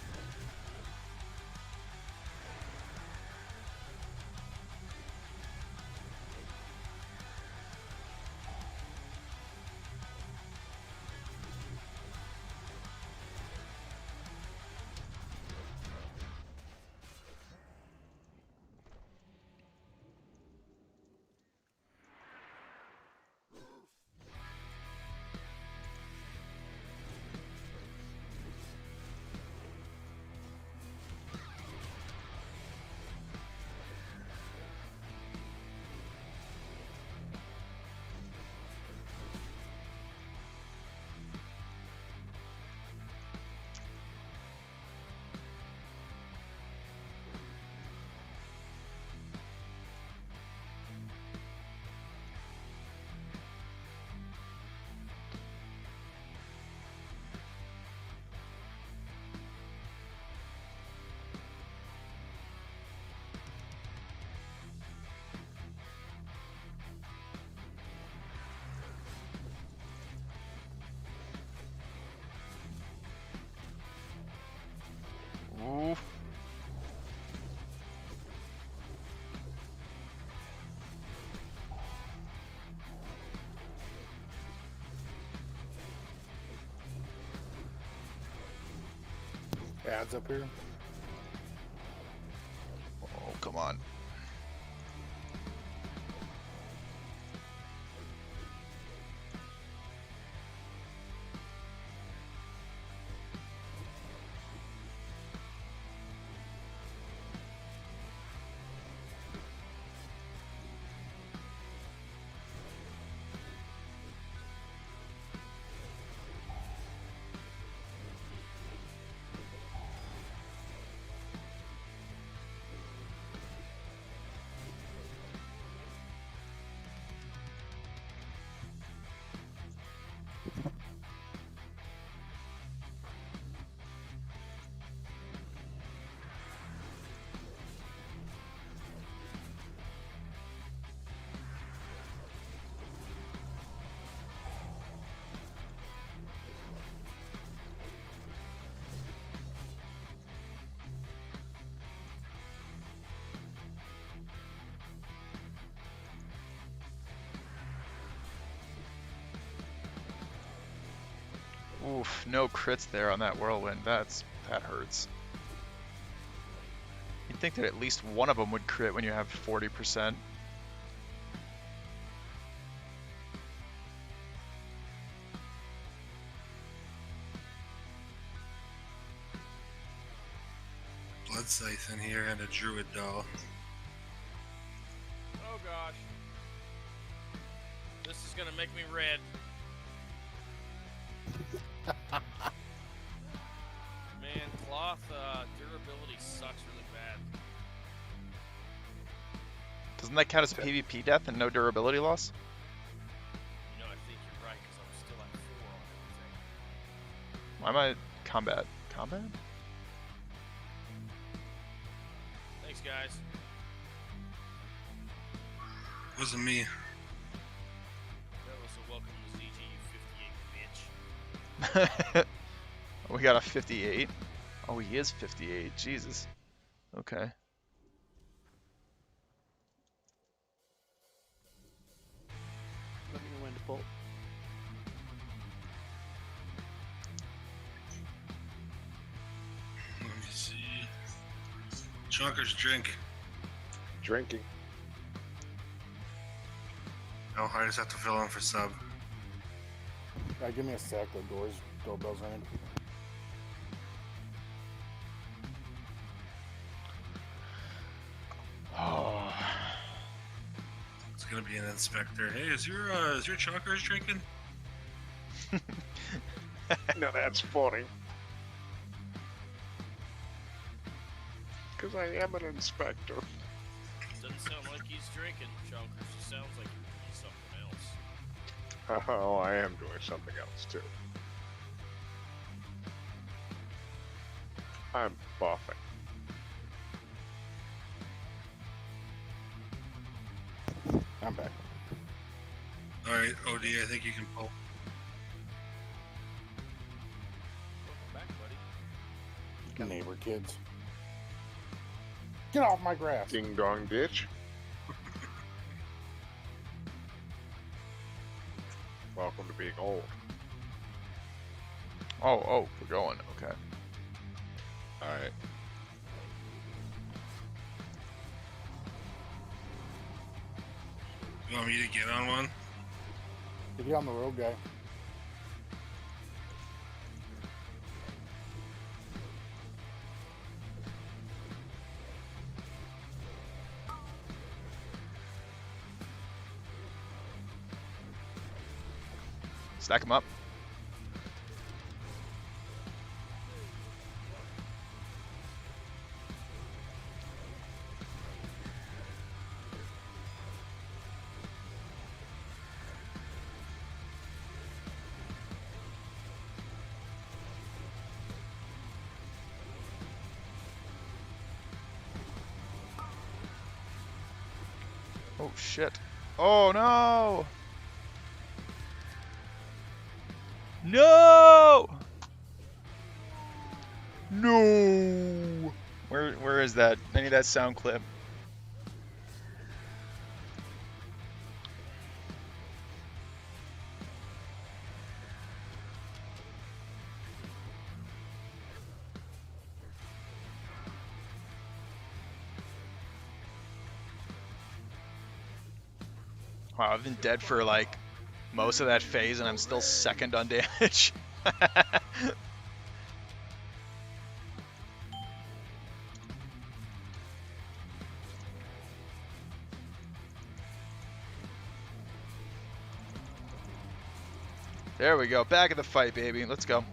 Ads up here. Oh, come on. Oof, no crits there on that whirlwind. That hurts. You'd think that at least one of them would crit when you have 40%. Blood Scythe in here and a Druid doll. Oh gosh. This is gonna make me red. Man, cloth durability sucks really bad. Doesn't that count as a PvP death and no durability loss? You know, I think you're right, because I'm still at 4 on everything. Why am I combat? Combat? Thanks, guys. Wasn't me. That was a welcome to ZG, you 58 bitch. We got a 58. Oh, he is 58. Jesus. Okay. Let me know when to pull. Let me see. Chunkers drink. Drinking. No, I just have to fill in for sub. Give me a sec. The doorbell's ringing. Oh. It's gonna be an inspector. Hey, is your Chunkers drinking? No, that's funny. Because I am an inspector. Doesn't sound like he's drinking, Chunkers. It sounds like he's doing something else. Oh, I am doing something else too. I'm buffing. I'm back. Alright, OD, I think you can pull. Welcome back, buddy. Neighbor kids. Get off my grass. Ding dong ditch. Welcome to being old. Oh, we're going. Okay. Alright. You want me to get on one? You get on the road, guy. Stack them up. Oh shit. Oh no! No! No! Where is that? I need that sound clip. Wow, I've been dead for like most of that phase, and I'm still second on damage. There we go, back in the fight, baby. Let's go.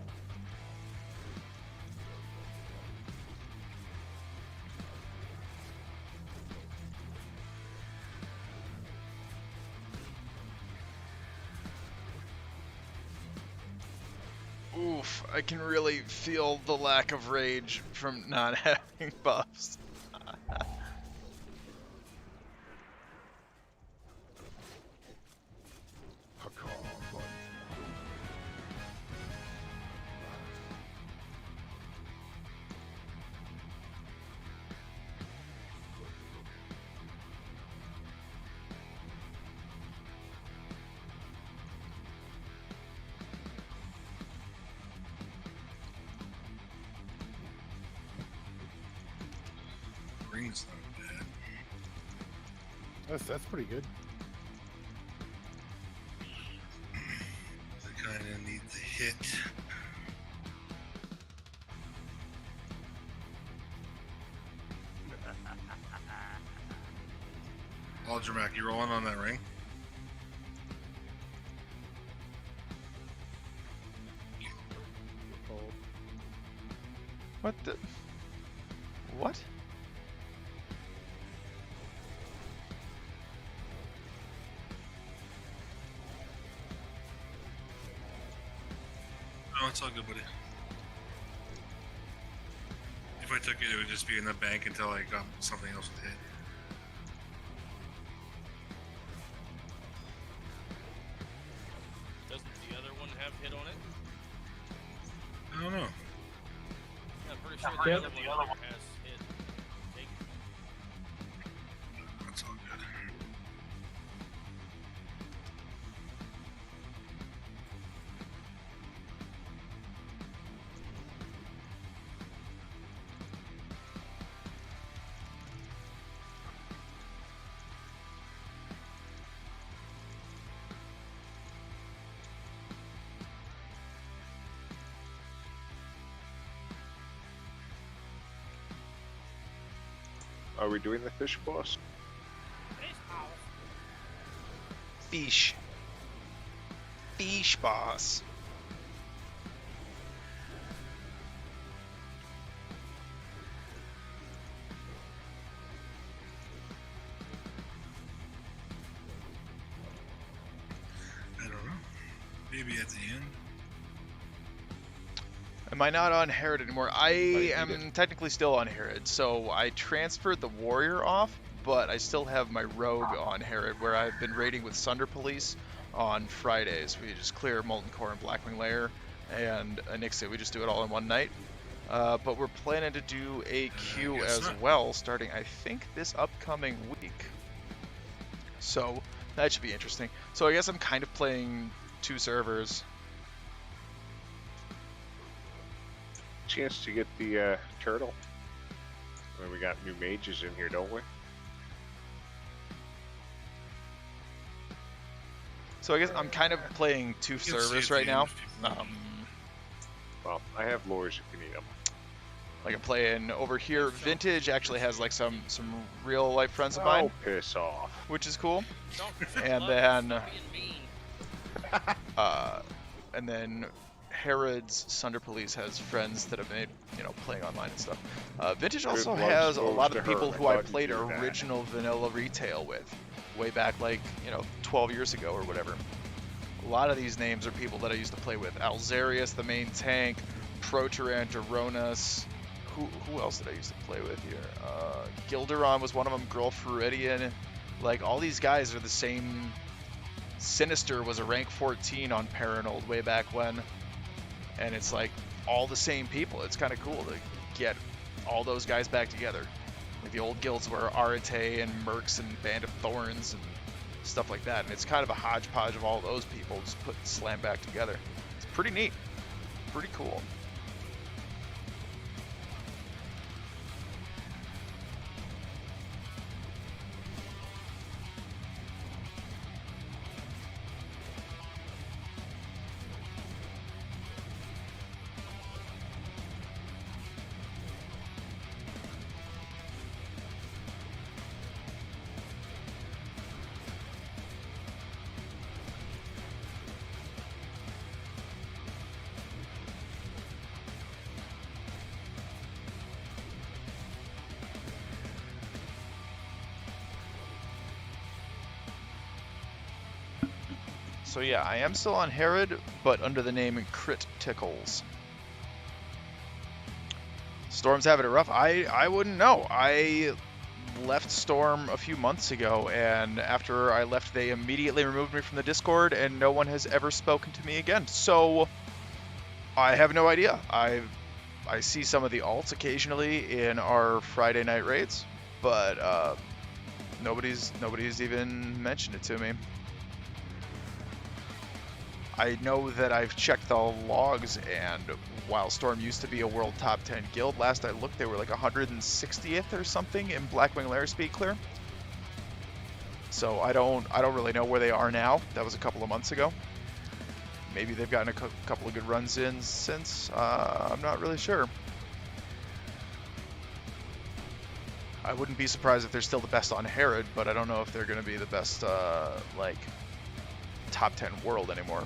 Oof, I can really feel the lack of rage from not having buffs. Ring's not bad. That's pretty good. I kind of need the hit. Aldramak, you rolling on that ring? What the? What? Oh, it's all good, buddy. If I took it, it would just be in the bank until I got something else with hit. Doesn't the other one have hit on it? I don't know. Yeah, I'm pretty sure the other one has hit. Take That's all good. Are we doing the fish boss? Fish. Fish boss. I don't know. Maybe at the end. Am I not on Herod anymore? I am technically still on Herod, so I transferred the warrior off, but I still have my rogue on Herod, where I've been raiding with Sunder Police on Fridays. We just clear Molten Core and Blackwing Lair and Onyxia. We just do it all in one night. But we're planning to do a queue as well, starting I think this upcoming week. So that should be interesting. So I guess I'm kind of playing two servers. Chance to get the turtle. Well, we got new mages in here, don't we? So I guess I'm kind of playing two servers right now. Well, I have lures if you need them. Like I'm playing over here. Vintage actually has like some real life friends of mine. Oh, piss off. Which is cool. And then and then Herod's Sunder Police has friends that have made, playing online and stuff. Vintage also has a lot of people who I played original vanilla retail with, way back like, 12 years ago or whatever. A lot of these names are people that I used to play with. Alzarius, the main tank, Proterant, Aronas. Who else did I used to play with here? Gilderon was one of them, Girl Floridian. Like, all these guys are the same. Sinister was a rank 14 on Paranold way back when. And it's like all the same people. It's kind of cool to get all those guys back together. Like the old guilds were Arate and Mercs and Band of Thorns and stuff like that. And it's kind of a hodgepodge of all those people just put slam back together. It's pretty neat. Pretty cool. So yeah, I am still on Herod, but under the name Crit Tickles. Storm's having it rough. I wouldn't know. I left Storm a few months ago, and after I left, they immediately removed me from the Discord, and no one has ever spoken to me again. So I have no idea. I see some of the alts occasionally in our Friday night raids, but nobody's even mentioned it to me. I know that I've checked the logs, and while Storm used to be a world top 10 guild, last I looked they were like 160th or something in Blackwing Lair Speed Clear. So I don't really know where they are now. That was a couple of months ago. Maybe they've gotten a couple of good runs in since. I'm not really sure. I wouldn't be surprised if they're still the best on Herod, but I don't know if they're going to be the best like top 10 world anymore.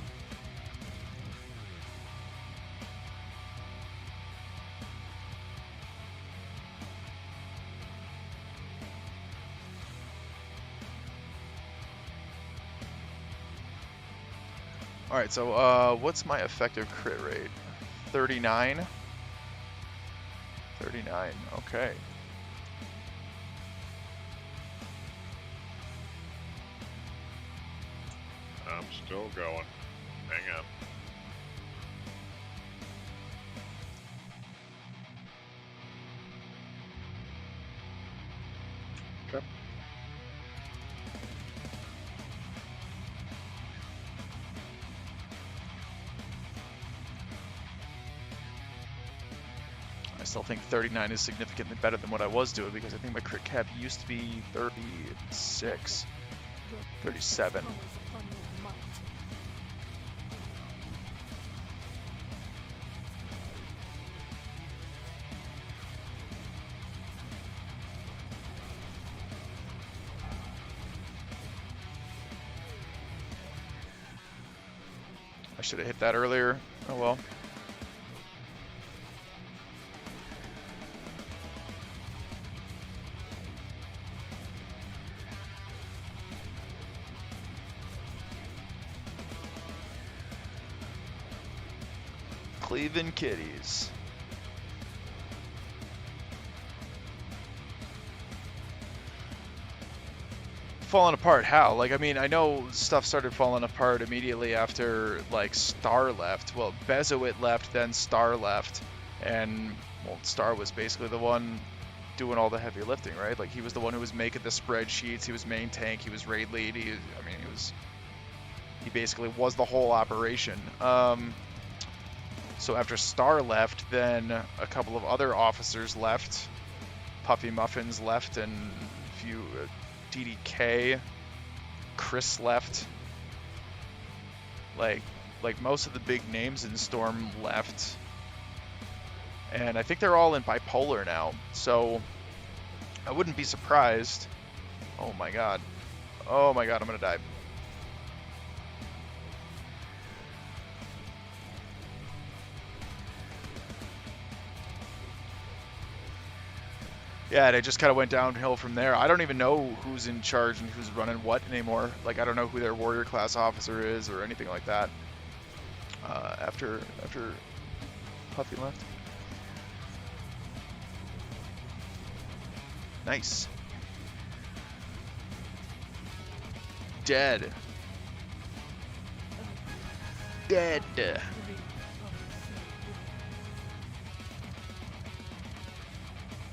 Alright, so what's my effective crit rate? 39? 39, okay. I'm still going. Hang on. Okay. I still think 39 is significantly better than what I was doing, because I think my crit cap used to be 36, 37. I should have hit that earlier. Oh well. Cleveland Kitties. Falling apart how? Like, I mean, I know stuff started falling apart immediately after, like, Star left. Well, Bezoit left, then Star left. And, well, Star was basically the one doing all the heavy lifting, right? Like, he was the one who was making the spreadsheets, he was main tank, he was raid lead, he basically was the whole operation. So after Star left, then a couple of other officers left. Puffy Muffins left, and a few DDK. Chris left. Like most of the big names in Storm left. And I think they're all in bipolar now. So I wouldn't be surprised. Oh my god. Oh my god, I'm gonna die. Yeah, and it just kind of went downhill from there. I don't even know who's in charge and who's running what anymore. Like, I don't know who their warrior class officer is or anything like that. After Puffy left. Nice. Dead. Dead.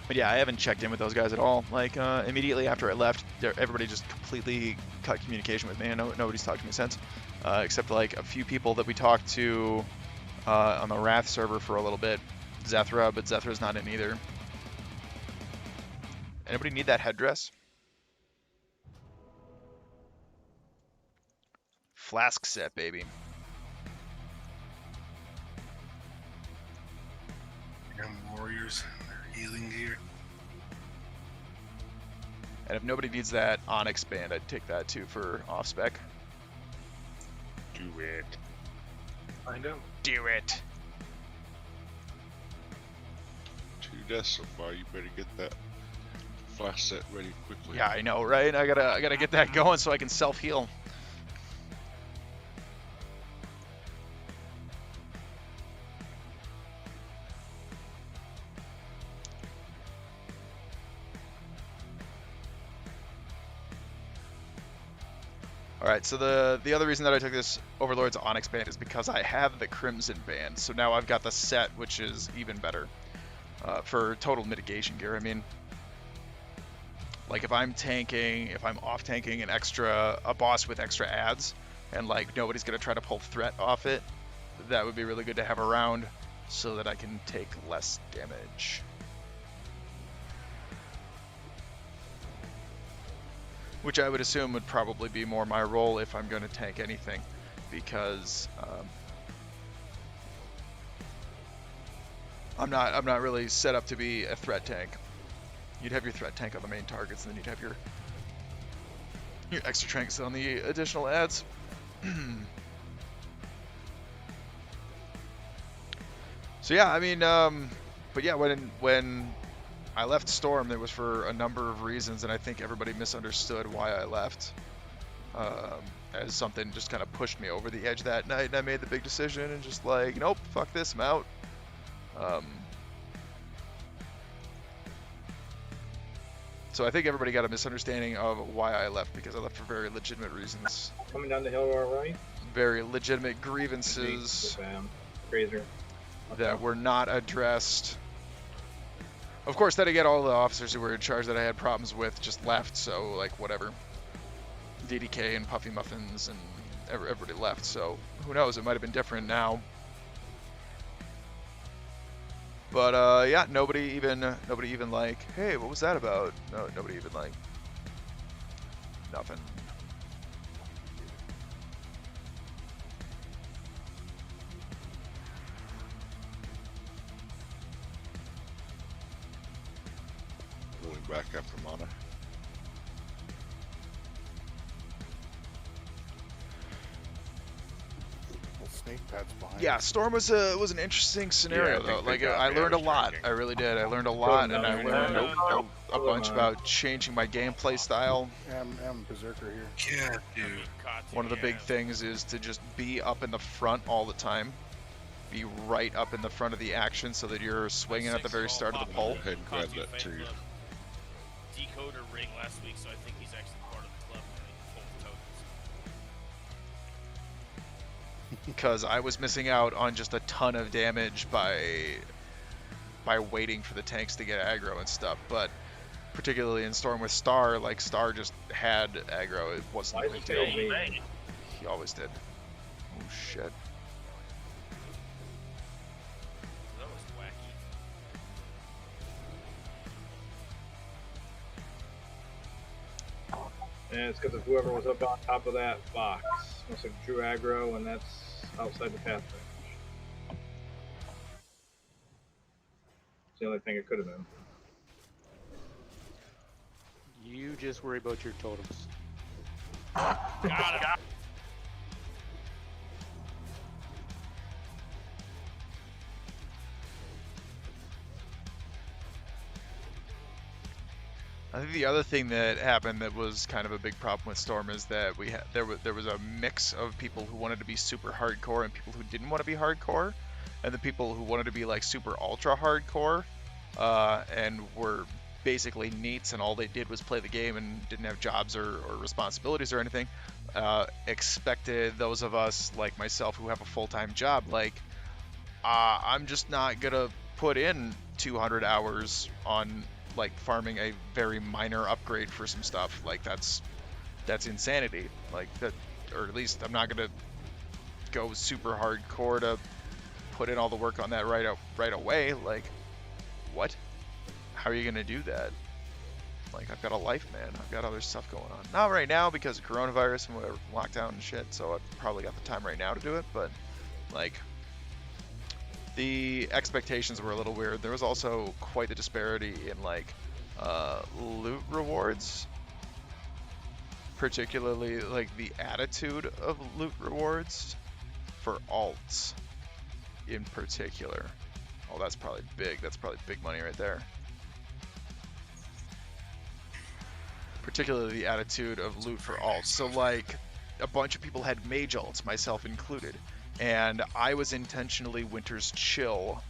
But yeah, I haven't checked in with those guys at all. Like, immediately after I left, everybody just completely cut communication with me, and nobody's talked to me since. Except, like, a few people that we talked to on the Wrath server for a little bit. Zethra, but Zethra's not in either. Anybody need that headdress? Flask set, baby. Young warriors, their healing gear. And if nobody needs that Onyx band, I'd take that too for off spec. Do it. Find out. Do it. 2 deaths so far. You better get that flash set ready quickly. Yeah, I know, right? I gotta get that going so I can self heal. Alright, so the other reason that I took this Overlord's Onyx band is because I have the Crimson band, so now I've got the set, which is even better for total mitigation gear. I mean, like if I'm off-tanking a boss with extra adds, and like nobody's going to try to pull threat off it, that would be really good to have around so that I can take less damage. Which I would assume would probably be more my role if I'm going to tank anything, because I'm not really set up to be a threat tank. You'd have your threat tank on the main targets, and then you'd have your extra tanks on the additional adds. So yeah, I mean, but yeah, when I left Storm, it was for a number of reasons, and I think everybody misunderstood why I left. As something just kind of pushed me over the edge that night, and I made the big decision and just like, nope, fuck this, I'm out. So I think everybody got a misunderstanding of why I left, because I left for very legitimate reasons. Coming down the hill to our right. Very legitimate grievances Grazer. that were not addressed. Of course, then again, all the officers who were in charge that I had problems with just left, so, like, whatever. DDK and Puffy Muffins and everybody left, so who knows, it might have been different now. But, yeah, nobody even like, hey, what was that about? No, nobody even like, nothing. Back after Mana. Snake pads behind. Yeah, Storm was an interesting scenario though. Like I learned a lot. I really did. I learned a lot, and I learned a bunch about changing my gameplay style. I'm Berserker here. Yeah, dude. One of the big things is to just be up in the front all the time. Be right up in the front of the action so that you're swinging at the very start of the pull. Go ahead and grab that too. Decoder ring last week, so I think he's actually part of the club now. He pulls tokens. Because I was missing out on just a ton of damage by waiting for the tanks to get aggro and stuff. But particularly in Storm with Star, like Star just had aggro. It wasn't a big deal. He always did. Oh shit. That was wacky. And it's because of whoever was up on top of that box. Must have drew aggro, and that's outside the path range. It's the only thing it could have been. You just worry about your totems. Got it. I think the other thing that happened that was kind of a big problem with Storm is that there was a mix of people who wanted to be super hardcore and people who didn't want to be hardcore, and the people who wanted to be like super ultra hardcore and were basically neats and all they did was play the game and didn't have jobs or responsibilities or anything, expected those of us like myself who have a full-time job, like I'm just not gonna put in 200 hours on like farming a very minor upgrade for some stuff. Like that's insanity. Like that, or at least I'm not gonna go super hardcore to put in all the work on that right away. Like, what? How are you gonna do that? Like, I've got a life, man. I've got other stuff going on. Not right now because of coronavirus and whatever, lockdown and shit. So I've probably got the time right now to do it. But like, the expectations were a little weird. There was also quite the disparity in like loot rewards, particularly like the attitude of loot rewards for alts in particular. Oh, that's probably big. That's probably big money right there. Particularly the attitude of loot for alts. So like a bunch of people had mage alts, myself included. And I was intentionally Winter's Chill,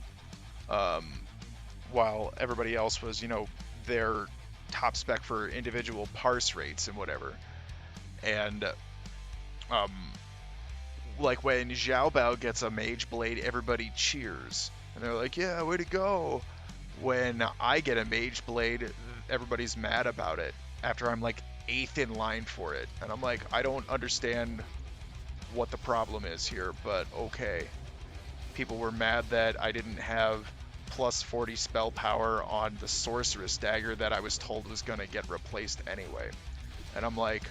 while everybody else was, you know, their top spec for individual parse rates and whatever. And like when Xiao Bao gets a Mage Blade, everybody cheers. And they're like, yeah, way to go. When I get a Mage Blade, everybody's mad about it after I'm like 8th in line for it. And I'm like, I don't understand what the problem is here, but okay. People were mad that I didn't have plus 40 spell power on the Sorceress Dagger that I was told was going to get replaced anyway. And I'm like,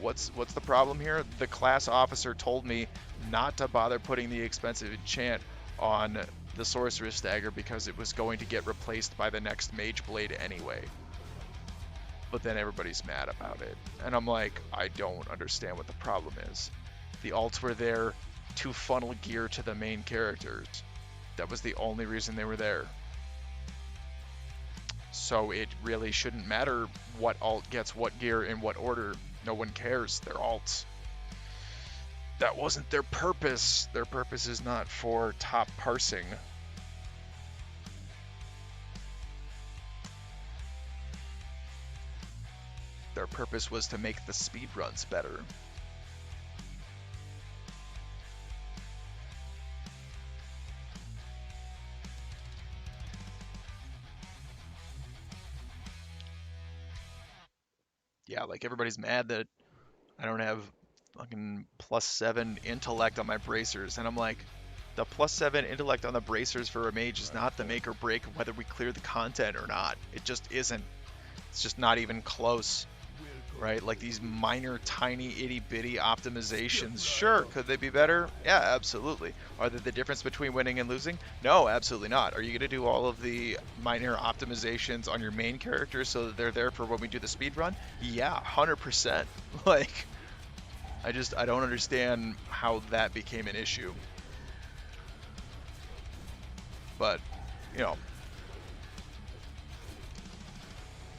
what's the problem here? The class officer told me not to bother putting the expensive enchant on the Sorceress Dagger because it was going to get replaced by the next Mage Blade anyway. But then everybody's mad about it. And I'm like, I don't understand what the problem is. The alts were there to funnel gear to the main characters. That was the only reason they were there. So it really shouldn't matter what alt gets what gear in what order. No one cares. They're alts. That wasn't their purpose. Their purpose is not for top parsing. Their purpose was to make the speedruns better. Yeah, like everybody's mad that I don't have fucking +7 intellect on my bracers, and I'm like, the +7 intellect on the bracers for a mage is not the make or break of whether we clear the content or not. It just isn't. It's just not even close, right? Like these minor, tiny, itty-bitty optimizations. Sure, could they be better? Yeah, absolutely. Are they the difference between winning and losing? No, absolutely not. Are you going to do all of the minor optimizations on your main characters so that they're there for when we do the speed run? Yeah, 100%. Like, I don't understand how that became an issue. But, you know,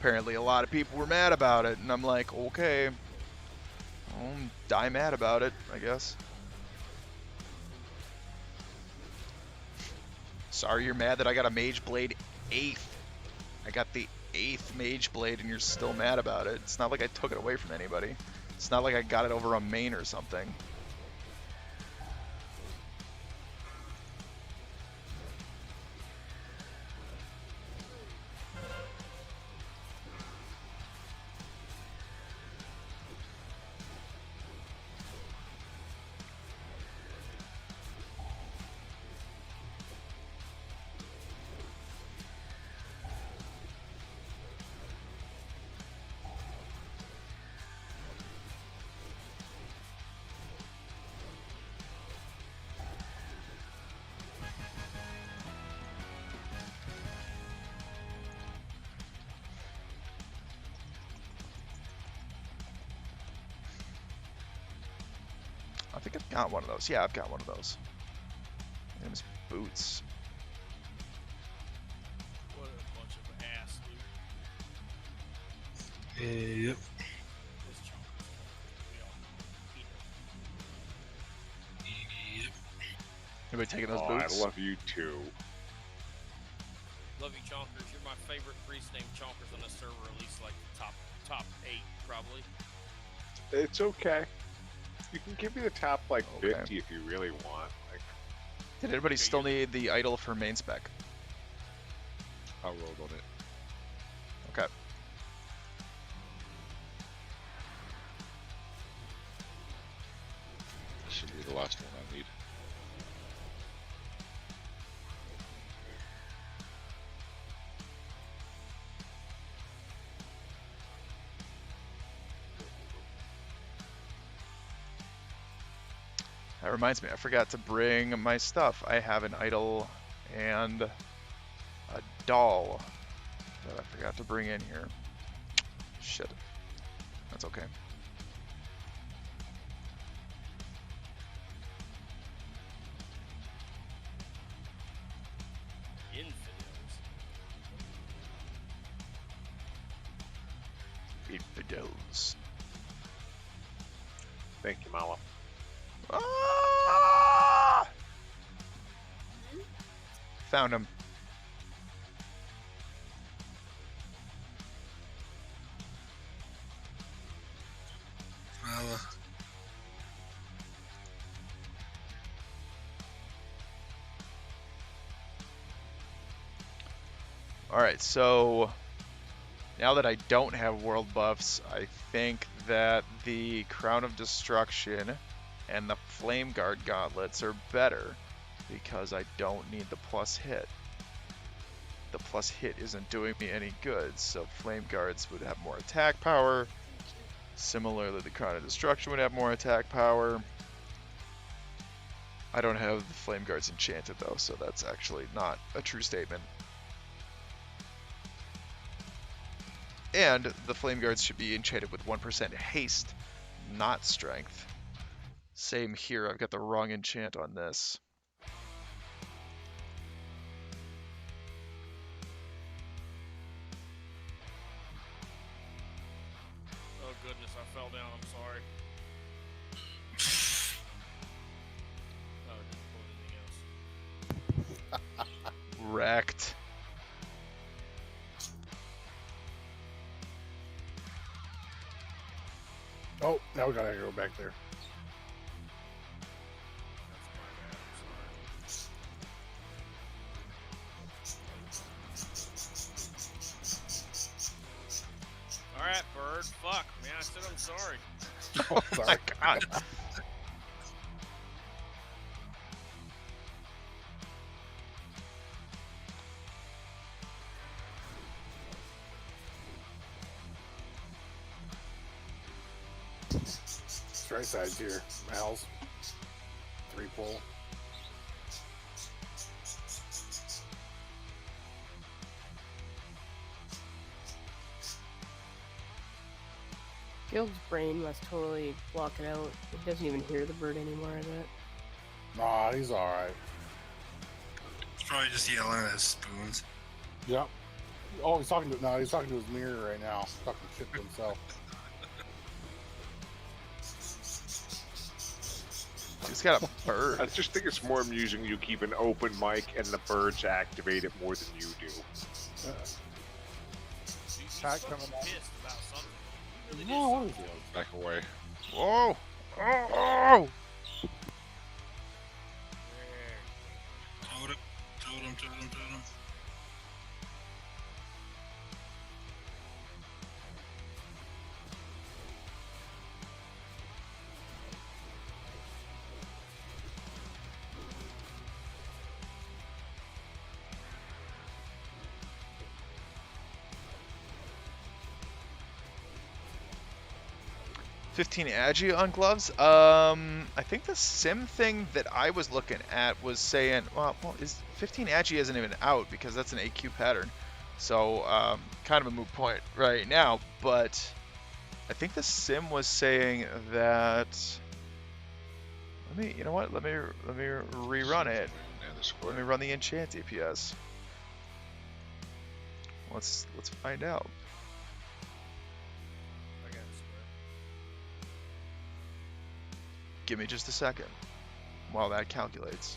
apparently a lot of people were mad about it, and I'm like, okay, I'll die mad about it, I guess. Sorry you're mad that I got a Mage Blade 8th. I got the 8th Mage Blade and you're still mad about it. It's not like I took it away from anybody. It's not like I got it over a main or something. I think I've got one of those. Yeah, I've got one of those. Name's Boots. What a bunch of ass, dude. Yep. This chunk. We all eat it. Yep. Anybody taking those Oh, boots? I love you too. Love you, Chonkers. You're my favorite priest named Chonkers on the server, at least like top 8, probably. It's okay. You can give me the top like Okay. 50 if you really want. Like, Did anybody still need the idol for main spec? I rolled on it. Okay. This should be the last one I need. That reminds me, I forgot to bring my stuff. I have an idol and a doll that I forgot to bring in here. Shit. That's okay. Infidels. Infidels. thank you, Mala. Ah! Found him. Alright, so now that I don't have world buffs, I think that the Crown of Destruction and the Flame Guard gauntlets are better because I don't need the plus hit. The plus hit isn't doing me any good, so Flame Guards would have more attack power. Similarly, the Crown of Destruction would have more attack power. I don't have the Flame Guards enchanted though, so that's actually not a true statement. And the Flame Guards should be enchanted with 1% haste, not strength. Same here, I've got the wrong enchant on this. Oh goodness, I fell down. I'm sorry. Oh, I didn't pull anything else. Wrecked. Oh, now we gotta go back there. Alright, bird. Fuck, man. I said I'm sorry. Oh, sorry. God. Straight sides here. Mal's. 3 pull. Gil's brain must totally block it out. He doesn't even hear the bird anymore, I bet. Nah, he's alright. He's probably just yelling at his spoons. Yep. Oh, he's talking to he's talking to his mirror right now. He's talking shit to himself. He's got a bird. I just think it's more amusing you keep an open mic and the birds activate it more than you do. He's Pat so coming pissed out. about something. He really No, is. what is it? Back away. Whoa! Oh! Totem, totem, totem, totem. $15 agi on gloves. I think the sim thing that I was looking at was saying, well, is 15 agi isn't even out because that's an AQ pattern, so kind of a moot point right now. But I think the sim was saying that. You know what? Let me rerun it. Let me run the enchant DPS. Let's find out. I got it, swear. Give me just a second while that calculates.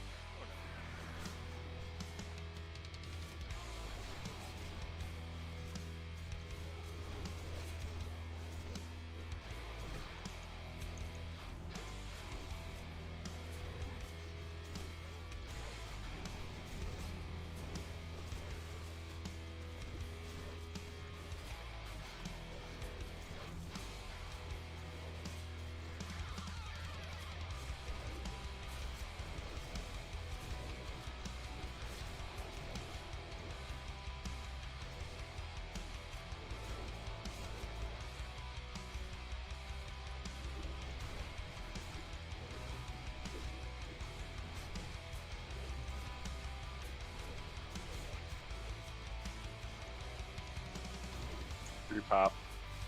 Pop.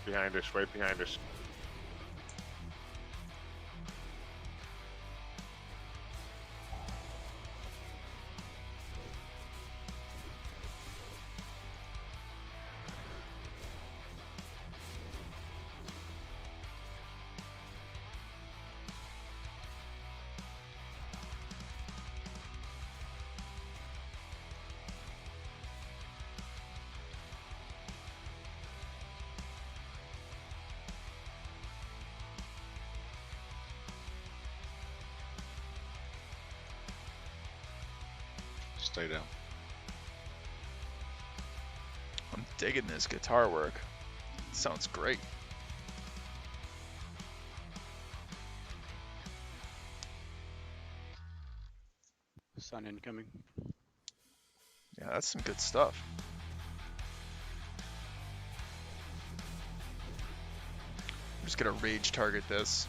Behind us, right behind us. Stay down. digging this guitar work. Sounds great. Sun incoming. Yeah, that's some good stuff. I'm just gonna rage target this.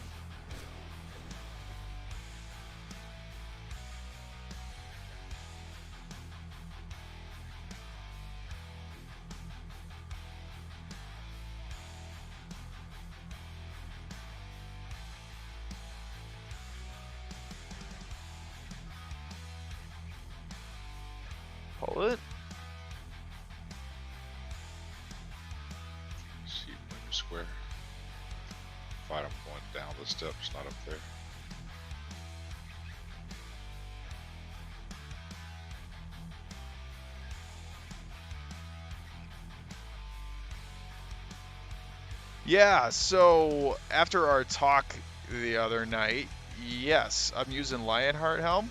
Pull it. See when you square. Fight him going down the steps, not up there. Yeah, so after our talk the other night, yes, I'm using Lionheart Helm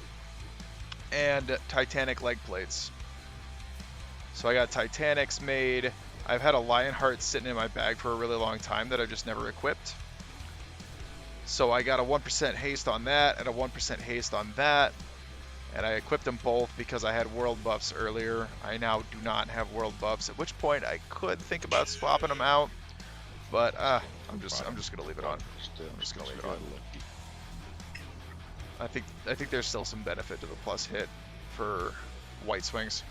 and Titanic leg plates. So I got Titanics made. I've had a Lionheart sitting in my bag for a really long time that I've just never equipped. So I got a 1% haste on that and a 1% haste on that. And I equipped them both because I had world buffs earlier. I now do not have world buffs, at which point I could think about swapping them out. But I'm just gonna leave it on. I'm just gonna leave it on. I think there's still some benefit to the plus hit for White Swings.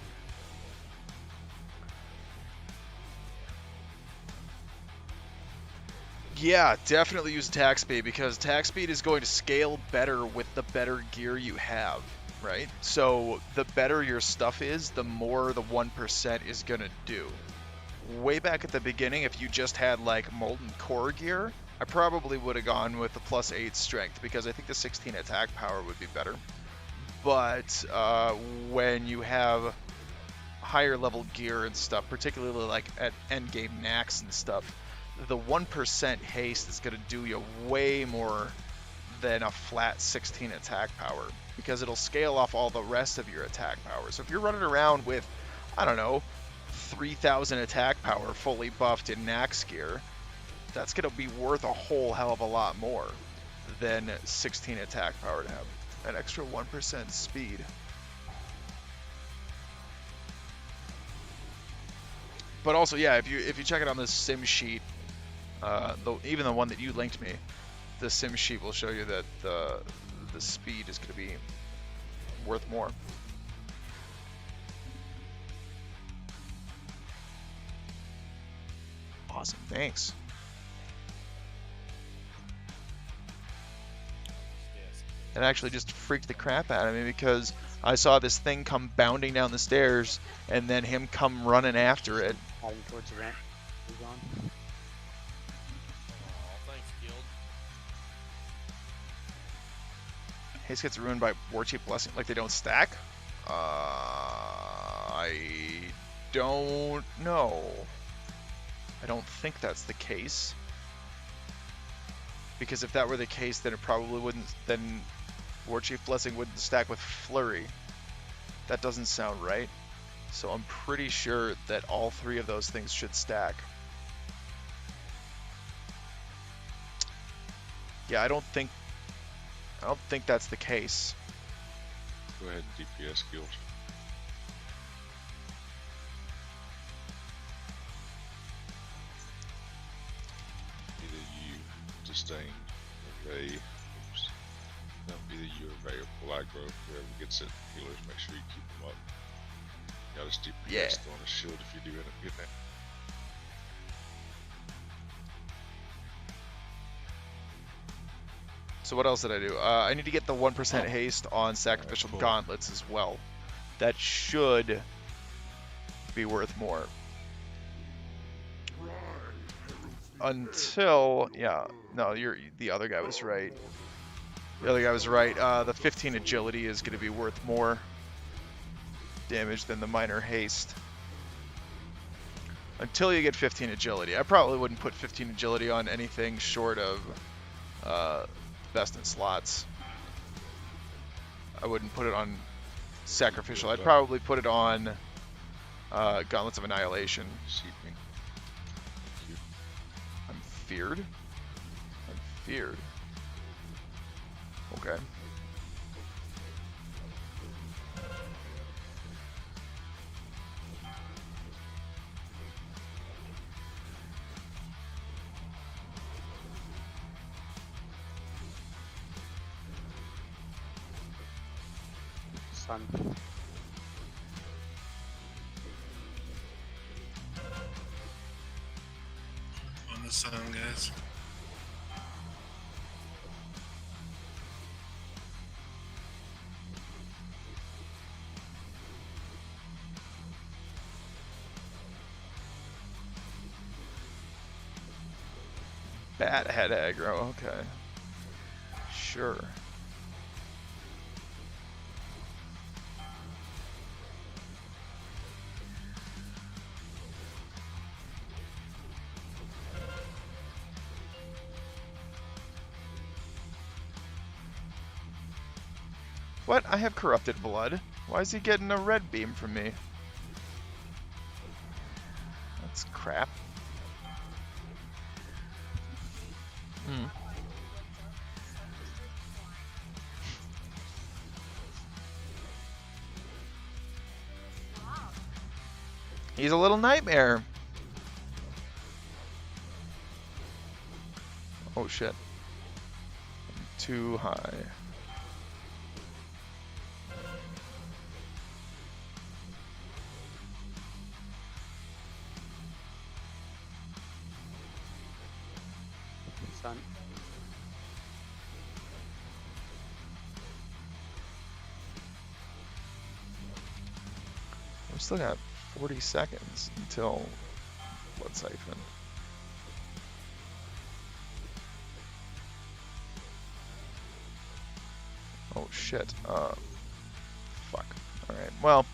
Yeah, definitely use attack speed because attack speed is going to scale better with the better gear you have, right? So the better your stuff is, the more the 1% is gonna do. Way back at the beginning, if you just had like Molten Core gear, I probably would have gone with the +8 strength because I think the 16 attack power would be better. But when you have higher level gear and stuff, particularly like at endgame Nax and stuff, the 1% haste is going to do you way more than a flat 16 attack power because it'll scale off all the rest of your attack power. So if you're running around with, I don't know, 3,000 attack power fully buffed in Nax gear, that's going to be worth a whole hell of a lot more than 16 attack power to have an extra 1% speed. But also, yeah, if you check it on this sim sheet, even the one that you linked me, the sim sheet will show you that the speed is going to be worth more. Awesome, thanks. It actually just freaked the crap out of me because I saw this thing come bounding down the stairs and then him come running after it. Heading towards the ramp. He's on. Aw, thanks, Guild. Haste gets ruined by Warchief Blessing, like they don't stack? I don't know. I don't think that's the case. Because if that were the case, then it probably wouldn't, then Warchief Blessing wouldn't stack with Flurry. That doesn't sound right. So I'm pretty sure that all three of those things should stack. Yeah, I don't think that's the case. Go ahead and DPS Guild. Either you, Disdain, or Ray. Oops. No, either you or Ray or Blackgrove, whoever gets it, healers, make sure you keep them up. You gotta just DPS on a shield if you do end up getting it. So what else did I do? I need to get the 1% haste on Sacrificial Gauntlets as well. That should be worth more. Until, yeah, no, the other guy was right. The other guy was right. The 15 agility is going to be worth more damage than the minor haste. Until you get 15 agility. I probably wouldn't put 15 agility on anything short of best in slots. I wouldn't put it on Sacrificial. I'd probably put it on Gauntlets of Annihilation. Sheep me. You. I'm feared. I'm feared. Okay. Sun. On the sun, guys. Bat head aggro, okay. Sure. What? I have corrupted blood. Why is he getting a red beam from me? That's crap. Hmm. He's a little nightmare. Oh shit. I'm too high. Sun. We still got 40 seconds until Blood Siphon. Oh shit. Fuck. Alright, well.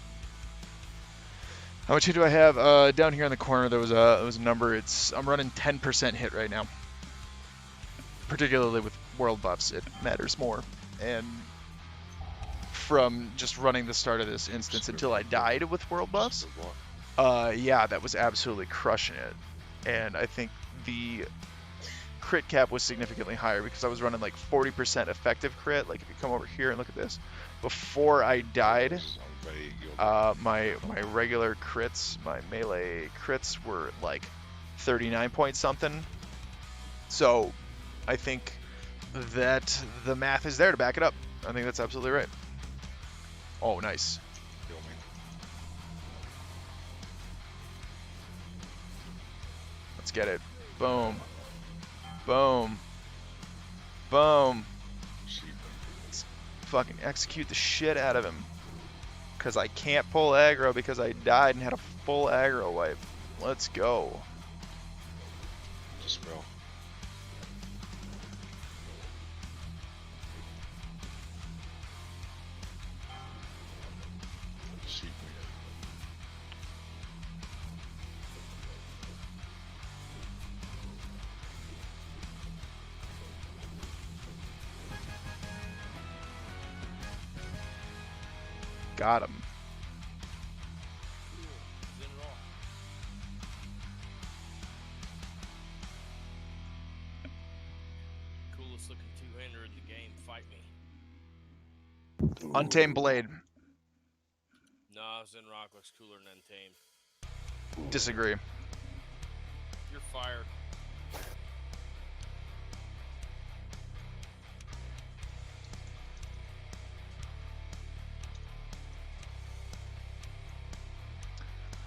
How much hit do I have? Down here in the corner there was a number. I'm running 10% hit right now. Particularly with world buffs, it matters more. And from just running the start of this instance until I died with world buffs, yeah, that was absolutely crushing it. And I think the crit cap was significantly higher because I was running like 40% effective crit. Like if you come over here and look at this, before I died, my regular crits, my melee crits were like 39 point something. So I think that the math is there to back it up. I think that's absolutely right. Oh, nice. Kill me. Let's get it. Boom. Boom. Boom. Let's fucking execute the shit out of him. Because I can't pull aggro because I died and had a full aggro wipe. Let's go. Dispel. Sheep me. Got him. Coolest looking two-hander in the game. Fight me. Untamed Blade. Nah, Zenrock looks cooler than Untamed. Disagree. You're fired.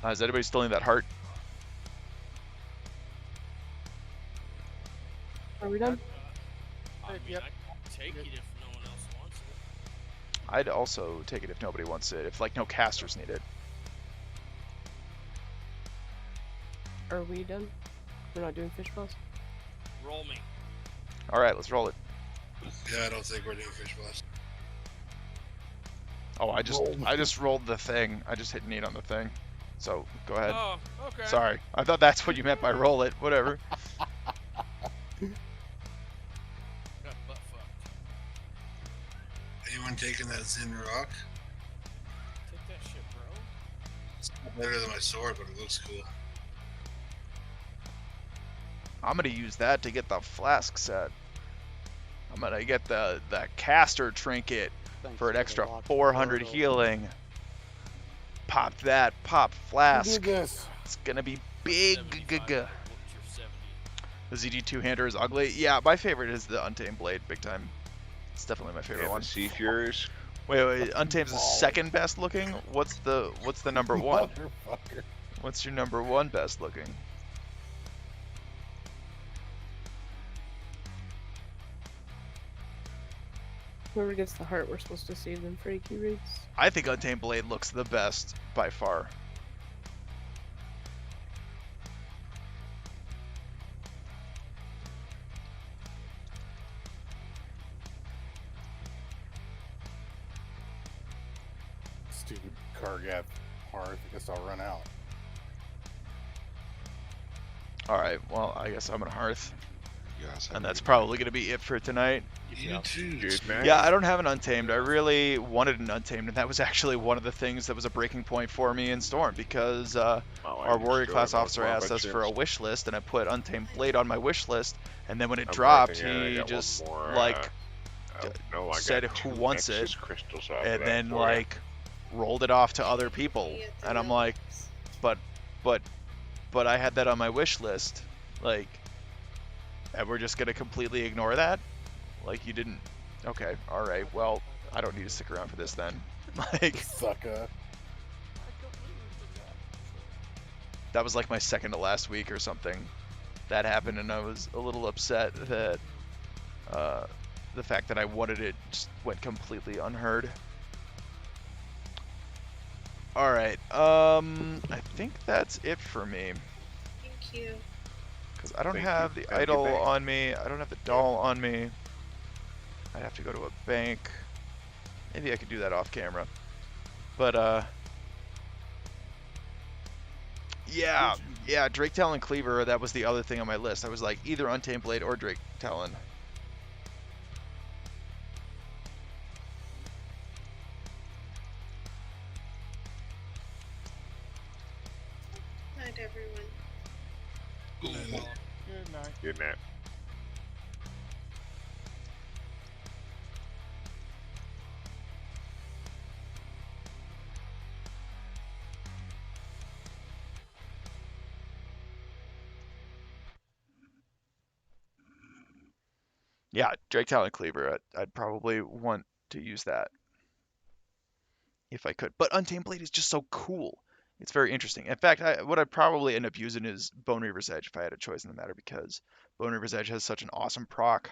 Is anybody still in that heart? Are we done? I mean, I'd take it if no one else wants it. I'd also take it if nobody wants it, if like no casters need it. Are we done? We're not doing fish balls? Roll me. Alright, let's roll it. Yeah, I don't think we're doing fish blast. Oh, I just rolled the thing. I just hit need on the thing. So, go ahead. Oh, okay. Sorry. I thought that's what you meant by roll it. Whatever. Got butt fucked. Anyone taking that Zen Rock? Take that shit, bro. Better than my sword, but it looks cool. I'm gonna use that to get the flask set. I'm gonna get the caster trinket for an extra 400 healing. Pop that, pop flask. this. It's gonna be big. 75, what's your 70? The ZG two-hander is ugly. Yeah, my favorite is the Untamed Blade, big time. It's definitely my favorite Yeah, one. the Sea Furies. Wait, Untamed's the second best looking? What's the number one? Motherfucker. What's your number one best looking? Whoever gets the heart, we're supposed to save them for AQ raids. I think Untamed Blade looks the best by far. Stupid Kargath hearth. I guess I'll run out. Alright, well, I guess I'm gonna Hearth. Yes, And that's probably gonna be it for tonight. You too. good, man. Yeah, I don't have an Untamed. I really wanted an Untamed, and that was actually one of the things that was a breaking point for me in Storm, because our warrior class officer asked us for a wish list, and I put Untamed Blade on my wish list, and then when it dropped, he just said who wants it, and then like rolled it off to other people, and I'm like, but I had that on my wish list, like, and we're just gonna completely ignore that? Like, you didn't... Okay, alright, well, I don't need to stick around for this then. Like, Sucker. that was like my second to last week or something. That happened, and I was a little upset that the fact that I wanted it just went completely unheard. Alright, I think that's it for me. Thank you. Because I don't Thank have you. the Thank you, idol bank. on me, I don't have the doll on me. I'd have to go to a bank. Maybe I could do that off camera. But, yeah, Drake Talon Cleaver, that was the other thing on my list. I was like, either Untamed Blade or Drake Talon. Night, everyone. Good night. Good night. Yeah, Drake Talon Cleaver, I'd probably want to use that if I could. But Untamed Blade is just so cool. It's very interesting. In fact, what I'd probably end up using is Bone Reaver's Edge if I had a choice in the matter, because Bone Reaver's Edge has such an awesome proc.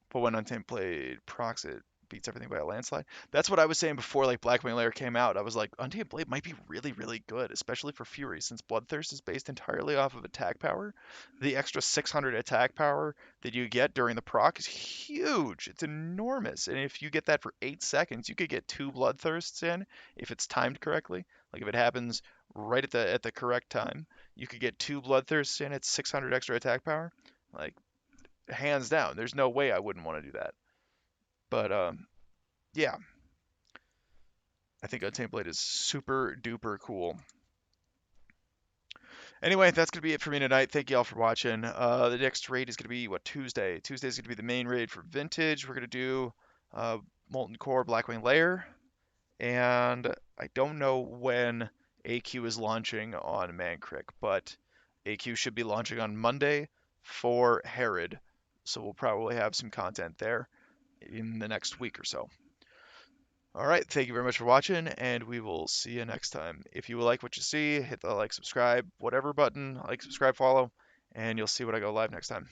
But when Untamed Blade procs, it beats everything by a landslide. That's what I was saying before, like, Blackwing Lair came out. I was like, Untamed Blade might be really, really good, especially for Fury, since Bloodthirst is based entirely off of attack power. The extra 600 attack power that you get during the proc is huge. It's enormous. And if you get that for 8 seconds, you could get 2 Bloodthirsts in if it's timed correctly. Like, if it happens right at the correct time, you could get 2 Bloodthirsts in at 600 extra attack power. Like, hands down, there's no way I wouldn't want to do that. But yeah, I think Untamed Blade is super duper cool. Anyway, that's gonna be it for me tonight. Thank you all for watching. The next raid is gonna be Tuesday. Tuesday is gonna be the main raid for Vintage. We're gonna do Molten Core Blackwing Lair, and I don't know when AQ is launching on Mankrik, but AQ should be launching on Monday for Herod, so we'll probably have some content there in the next week or so. All right, thank you very much for watching, and we will see you next time. If you like what you see, hit the like, subscribe, whatever button, like, subscribe, follow, and you'll see when I go live next time.